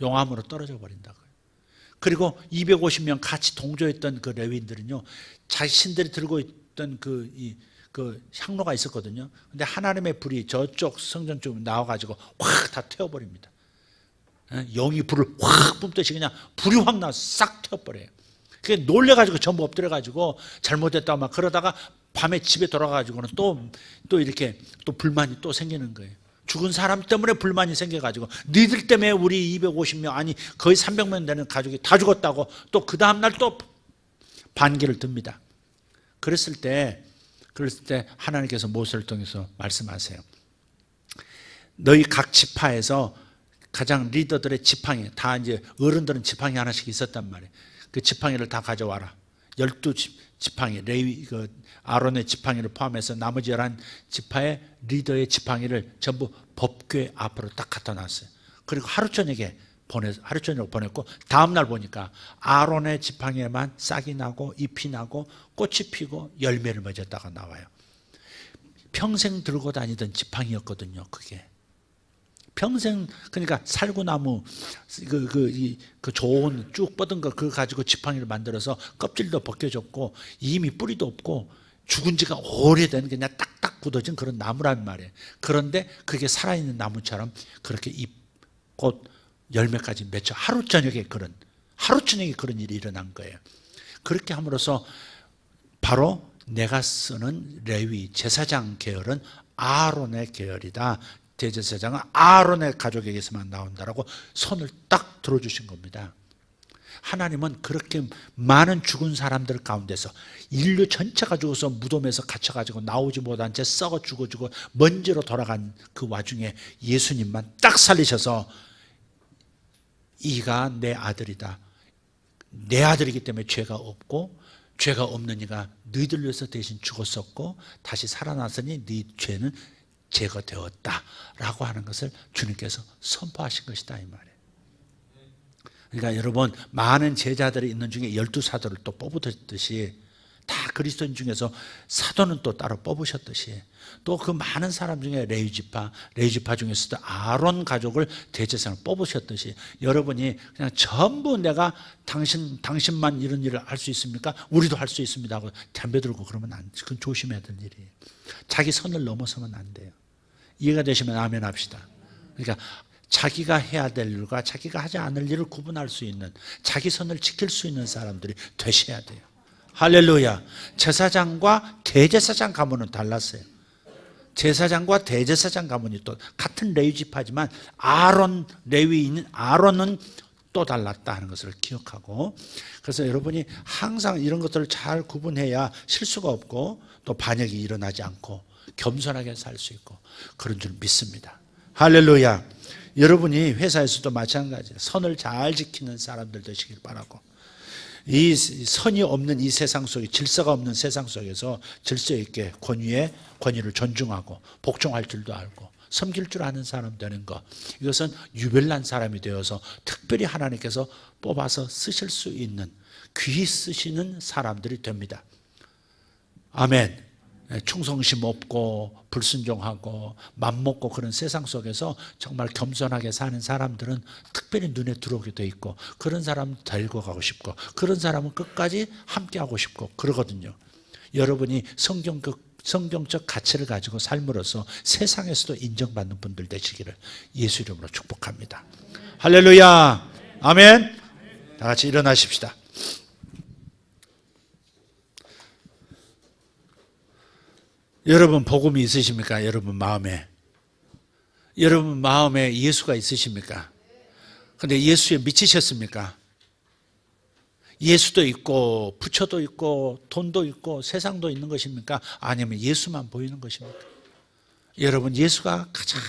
용암으로 떨어져 버린다고요. 그리고 250명 같이 동조했던 그 레위인들은요, 자신들이 들고 있던 그 향로가 있었거든요. 근데 하나님의 불이 저쪽 성전 쪽 나와가지고 확 다 태워버립니다. 영이 불을 확 뿜듯이 그냥 불이 확 나와서 싹 태워버려요. 그게 놀래가지고 전부 엎드려가지고 잘못했다고 막 그러다가 밤에 집에 돌아가가지고는 또 이렇게 또 불만이 또 생기는 거예요. 죽은 사람 때문에 불만이 생겨가지고 너희들 때문에 우리 250명 아니 거의 300명 되는 가족이 다 죽었다고 또 그 다음날 또 반기를 듭니다. 그랬을 때 하나님께서 모세를 통해서 말씀하세요. 너희 각 지파에서 가장 리더들의 지팡이, 다 이제 어른들은 지팡이 하나씩 있었단 말이에요. 그 지팡이를 다 가져와라. 12지팡이, 레위, 아론의 지팡이를 포함해서 나머지 11지파의 리더의 지팡이를 전부 법궤 앞으로 딱 갖다 놨어요. 그리고 하루 저녁에 보냈고, 다음날 보니까 아론의 지팡이에만 싹이 나고 잎이 나고 꽃이 피고 열매를 맺었다가 나와요. 평생 들고 다니던 지팡이였거든요, 그게. 평생, 그러니까 살구나무, 그 좋은 쭉 뻗은 거, 그거 가지고 지팡이를 만들어서 껍질도 벗겨졌고, 이미 뿌리도 없고, 죽은 지가 오래된 그냥 딱딱 굳어진 그런 나무란 말이에요. 그런데 그게 살아있는 나무처럼 그렇게 잎, 꽃, 열매까지 맺혀 하루 저녁에 그런 일이 일어난 거예요. 그렇게 함으로써 바로 내가 쓰는 레위 제사장 계열은 아론의 계열이다. 대제사장은 아론의 가족에게서만 나온다라고 손을 딱 들어주신 겁니다. 하나님은 그렇게 많은 죽은 사람들 가운데서 인류 전체가 죽어서 무덤에서 갇혀가지고 나오지 못한 채 썩어 죽어지고 먼지로 돌아간 그 와중에 예수님만 딱 살리셔서 이가 내 아들이다. 내 아들이기 때문에 죄가 없고 죄가 없는 이가 너희들 위해서 대신 죽었었고 다시 살아났으니 네 죄는 제거되었다라고 하는 것을 주님께서 선포하신 것이다 이 말이에요. 그러니까 여러분 많은 제자들이 있는 중에 12사도를 또 뽑으셨듯이 다 그리스도인 중에서 사도는 또 따로 뽑으셨듯이 또 그 많은 사람 중에 레위지파 중에서도 아론 가족을 대제사장을 뽑으셨듯이 여러분이 그냥 전부 내가 당신만 이런 일을 할 수 있습니까? 우리도 할 수 있습니다 하고 덤벼들고 그러면 안 돼. 그건 조심해야 될 일이에요. 자기 선을 넘어서면 안 돼요. 이해가 되시면 아멘 합시다. 그러니까 자기가 해야 될 일과 자기가 하지 않을 일을 구분할 수 있는 자기 선을 지킬 수 있는 사람들이 되셔야 돼요. 할렐루야. 제사장과 대제사장 가문은 달랐어요. 제사장과 대제사장 가문이 또 같은 레위지파지만 레위인 아론은 또 달랐다 하는 것을 기억하고, 그래서 여러분이 항상 이런 것들을 잘 구분해야 실수가 없고 또 반역이 일어나지 않고 겸손하게 살 수 있고 그런 줄 믿습니다. 할렐루야. 여러분이 회사에서도 마찬가지예요. 선을 잘 지키는 사람들 되시길 바라고, 이 선이 없는 이 세상 속에, 질서가 없는 세상 속에서 질서 있게 권위를 존중하고 복종할 줄도 알고 섬길 줄 아는 사람 되는 것, 이것은 유별난 사람이 되어서 특별히 하나님께서 뽑아서 쓰실 수 있는 귀히 쓰시는 사람들이 됩니다. 아멘. 충성심 없고 불순종하고 맘먹고 그런 세상 속에서 정말 겸손하게 사는 사람들은 특별히 눈에 들어오게 돼 있고, 그런 사람 데리고 가고 싶고 그런 사람은 끝까지 함께하고 싶고 그러거든요. 여러분이 성경적 가치를 가지고 삶으로써 세상에서도 인정받는 분들 되시기를 예수 이름으로 축복합니다. 할렐루야. 아멘. 다 같이 일어나십시다. 여러분 복음이 있으십니까? 여러분 마음에 예수가 있으십니까? 근데 예수에 미치셨습니까? 예수도 있고 부처도 있고 돈도 있고 세상도 있는 것입니까? 아니면 예수만 보이는 것입니까? 여러분, 예수가 가장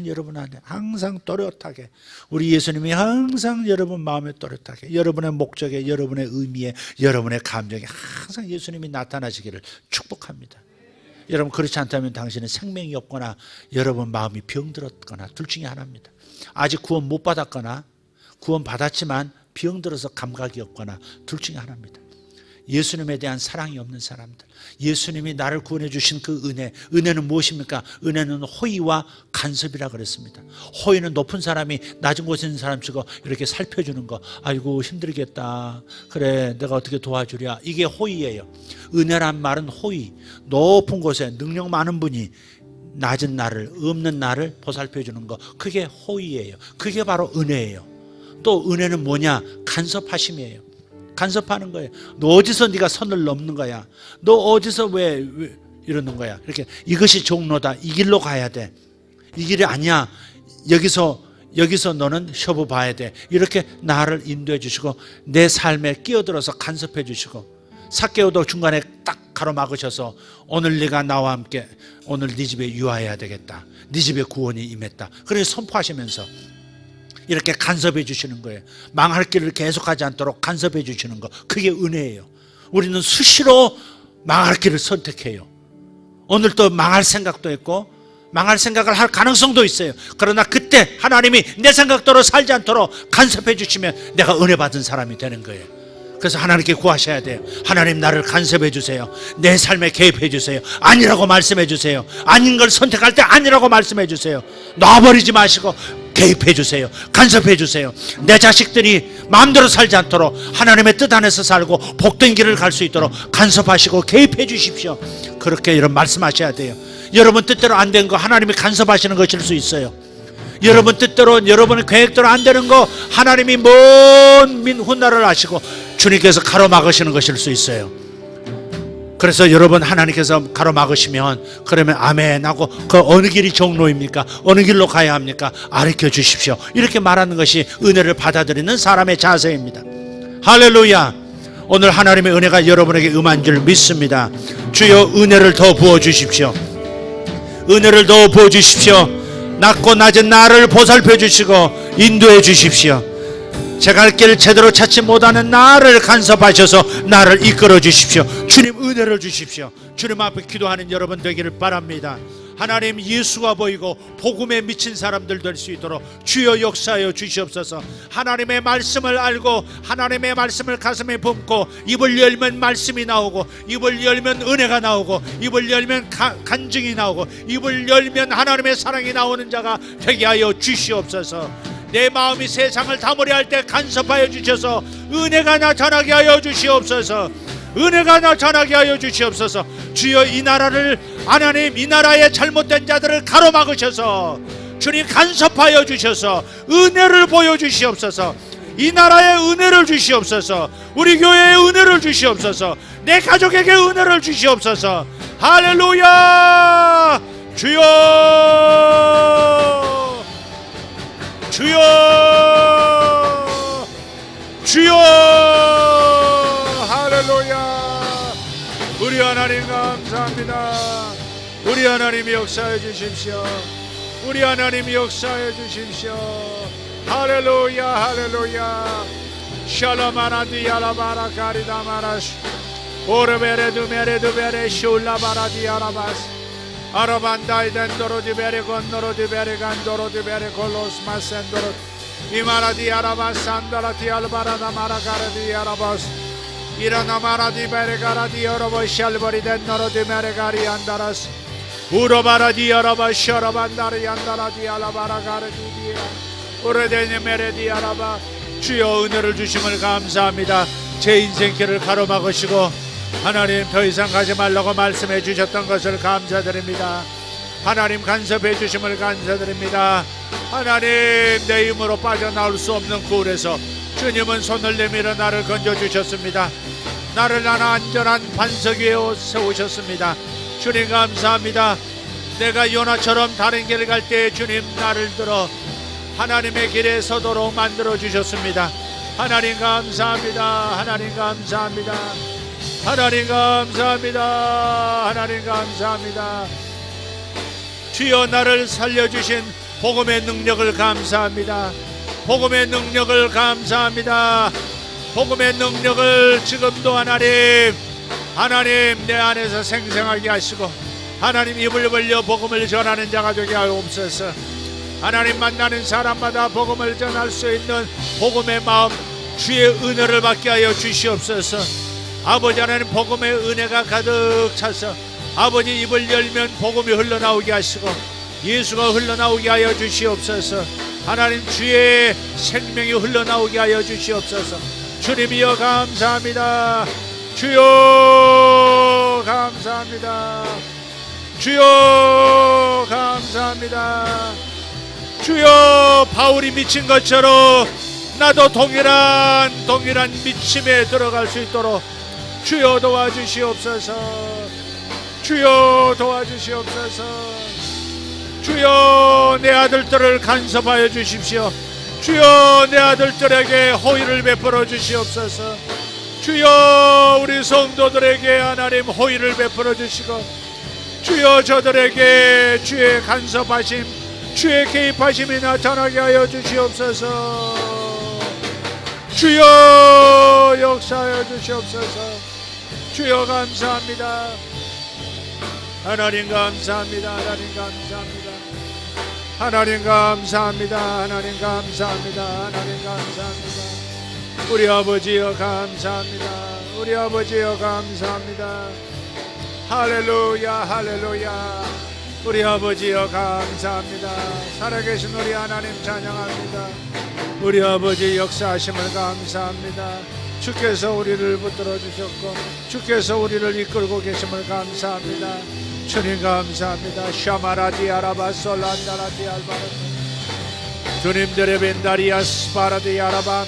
여러분 안에 항상 또렷하게, 우리 예수님이 항상 여러분 마음에 또렷하게, 여러분의 목적에, 여러분의 의미에, 여러분의 감정에 항상 예수님이 나타나시기를 축복합니다. 여러분, 그렇지 않다면 당신은 생명이 없거나 여러분 마음이 병들었거나 둘 중에 하나입니다. 아직 구원 못 받았거나 구원 받았지만 병들어서 감각이 없거나 둘 중에 하나입니다. 예수님에 대한 사랑이 없는 사람들, 예수님이 나를 구원해 주신 그 은혜, 은혜는 무엇입니까? 은혜는 호의와 간섭이라 그랬습니다. 호의는 높은 사람이 낮은 곳에 있는 사람 치고 이렇게 살펴주는 거, 아이고 힘들겠다, 그래 내가 어떻게 도와주랴, 이게 호의예요. 은혜란 말은 호의, 높은 곳에 능력 많은 분이 낮은 나를, 없는 나를 보살펴 주는 거, 그게 호의예요. 그게 바로 은혜예요. 또 은혜는 뭐냐? 간섭하심이에요. 간섭하는 거예요. 너 어디서 네가 선을 넘는 거야? 너 어디서 왜 이러는 거야? 이렇게, 이것이 종로다, 이 길로 가야 돼, 이 길이 아니야, 여기서 너는 쇼부 봐야 돼, 이렇게 나를 인도해 주시고 내 삶에 끼어들어서 간섭해 주시고, 삭개오도 중간에 딱 가로막으셔서 오늘 네가 나와 함께 오늘 네 집에 유하해야 되겠다, 네 집에 구원이 임했다, 그래서 선포하시면서 이렇게 간섭해 주시는 거예요. 망할 길을 계속하지 않도록 간섭해 주시는 거, 그게 은혜예요. 우리는 수시로 망할 길을 선택해요. 오늘 또 망할 생각도 있고 망할 생각을 할 가능성도 있어요. 그러나 그때 하나님이 내 생각대로 살지 않도록 간섭해 주시면 내가 은혜 받은 사람이 되는 거예요. 그래서 하나님께 구하셔야 돼요. 하나님, 나를 간섭해 주세요. 내 삶에 개입해 주세요. 아니라고 말씀해 주세요. 아닌 걸 선택할 때 아니라고 말씀해 주세요. 놔버리지 마시고 개입해 주세요. 간섭해 주세요. 내 자식들이 마음대로 살지 않도록 하나님의 뜻 안에서 살고 복된 길을 갈 수 있도록 간섭하시고 개입해 주십시오. 그렇게 여러분 말씀하셔야 돼요. 여러분 뜻대로 안 된 거 하나님이 간섭하시는 것일 수 있어요. 여러분 뜻대로, 여러분의 계획대로 안 되는 거 하나님이 먼 훗날을 아시고 주님께서 가로막으시는 것일 수 있어요. 그래서 여러분, 하나님께서 가로막으시면 그러면 아멘 하고, 그 어느 길이 종로입니까? 어느 길로 가야 합니까? 가르쳐 주십시오. 이렇게 말하는 것이 은혜를 받아들이는 사람의 자세입니다. 할렐루야. 오늘 하나님의 은혜가 여러분에게 임한 줄 믿습니다. 주여, 은혜를 더 부어주십시오. 은혜를 더 부어주십시오. 낮고 낮은 나를 보살펴 주시고 인도해 주십시오. 제 갈 길을 제대로 찾지 못하는 나를 간섭하셔서 나를 이끌어 주십시오. 주님, 은혜를 주십시오. 주님 앞에 기도하는 여러분 되기를 바랍니다. 하나님, 예수가 보이고 복음에 미친 사람들 될 수 있도록 주여 역사하여 주시옵소서. 하나님의 말씀을 알고 하나님의 말씀을 가슴에 품고 입을 열면 말씀이 나오고, 입을 열면 은혜가 나오고, 입을 열면 간증이 나오고, 입을 열면 하나님의 사랑이 나오는 자가 되게 하여 주시옵소서. 내 마음이 세상을 다스려야 할 때 간섭하여 주셔서 은혜가 나타나게 하여 주시옵소서. 은혜가 나타나게 하여 주시옵소서. 주여, 이 나라를, 하나님, 이 나라의 잘못된 자들을 가로막으셔서 주님 간섭하여 주셔서 은혜를 보여주시옵소서. 이 나라에 은혜를 주시옵소서. 우리 교회에 은혜를 주시옵소서. 내 가족에게 은혜를 주시옵소서. 할렐루야. 주여, 주여, 주여. 할렐루야. 우리 하나님 감사합니다. 우리 하나님이 역사해 주십시오. 우리 하나님이 역사해 주십시오. 할렐루야, 할렐루야. 샬라마라디 알라바라 가리다마라시 오르베레두메레두베레 슐라바라디 알라바스 아라반다이덴도로디베레 건노로디베레 간도로디베레 콜로스마센도로 이마라디 아라바스 안다라티 알바라다 마라가라디 아라바스 이라나마라디베레 가라디 여러버 샬버리덴 노로디메레 가리 안다라스 우로바라디 여러버 셔러반다리 안다라디 알라바라 가라디디에 오레데네메레디 알라바. 주여, 은혜를 주심을 감사합니다. 제 인생길을 가로막으시고 하나님, 더 이상 가지 말라고 말씀해 주셨던 것을 감사드립니다. 하나님, 간섭해 주심을 감사드립니다. 하나님, 내 힘으로 빠져나올 수 없는 굴에서 주님은 손을 내밀어 나를 건져주셨습니다. 나를 하나 안전한 반석 위에 세우셨습니다. 주님 감사합니다. 내가 요나처럼 다른 길을 갈 때 주님 나를 들어 하나님의 길에 서도록 만들어 주셨습니다. 하나님 감사합니다. 하나님 감사합니다. 하나님 감사합니다. 하나님 감사합니다. 주여 나를 살려주신 복음의 능력을 감사합니다. 복음의 능력을 감사합니다. 복음의 능력을 지금도 하나님 내 안에서 생생하게 하시고 하나님 입을 벌려 복음을 전하는 자가 되게 하옵소서. 하나님 만나는 사람마다 복음을 전할 수 있는 복음의 마음 주의 은혜를 받게 하여 주시옵소서. 아버지 하나님 복음의 은혜가 가득 차서 아버지 입을 열면 복음이 흘러나오게 하시고 예수가 흘러나오게 하여 주시옵소서. 하나님 주의 생명이 흘러나오게 하여 주시옵소서. 주님이여 감사합니다. 주여 감사합니다. 주여 감사합니다. 주여 바울이 미친 것처럼 나도 동일한 미침에 들어갈 수 있도록 주여 도와주시옵소서. 주여 도와주시옵소서. 주여 내 아들들을 간섭하여 주십시오. 주여 내 아들들에게 호의를 베풀어 주시옵소서. 주여 우리 성도들에게 하나님 호의를 베풀어 주시고 주여 저들에게 주의 간섭하심 주의 개입하심이 나타나게 하여 주시옵소서. 주여 역사하여 주시옵소서. 주여 감사합니다. 하나님 감사합니다. 하나님 감사합니다. 하나님 감사합니다. 하나님 감사합니다. 하나님 감사합니다. 우리 아버지여 감사합니다. 우리 아버지여 감사합니다. 할렐루야 할렐루야. 우리 아버지여 감사합니다. 살아계신 우리 하나님 찬양합니다. 우리 아버지 역사하심을 감사합니다. 주께서 우리를 붙들어 주셨고 주께서 우리를 이끌고 계심을 감사합니다. 주님 감사합니다. 샤마라디 아라바 솔란다라디 알바라 주님들의 벤다리아 스파라디 아라바.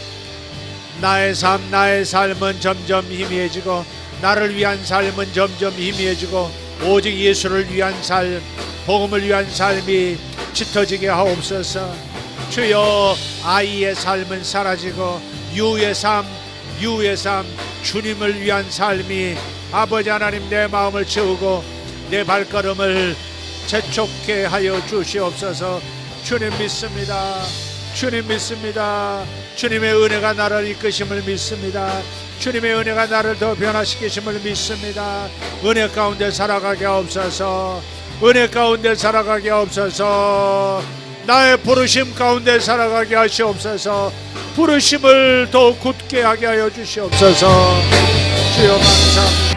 나의 삶은 점점 희미해지고 나를 위한 삶은 점점 희미해지고 오직 예수를 위한 삶 복음을 위한 삶이 짙어지게 하옵소서. 주여 아이의 삶은 사라지고 유의 삶 주님을 위한 삶이 아버지 하나님 내 마음을 채우고 내 발걸음을 재촉게 하여 주시옵소서. 주님 믿습니다. 주님 믿습니다. 주님의 은혜가 나를 이끄심을 믿습니다. 주님의 은혜가 나를 더 변화시키심을 믿습니다. 은혜 가운데 살아가게 하옵소서. 은혜 가운데 살아가게 하옵소서. 나의 부르심 가운데 살아가게 하시옵소서. 부르심을 더욱 굳게 하게 하여 주시옵소서. 주여 감사합니다.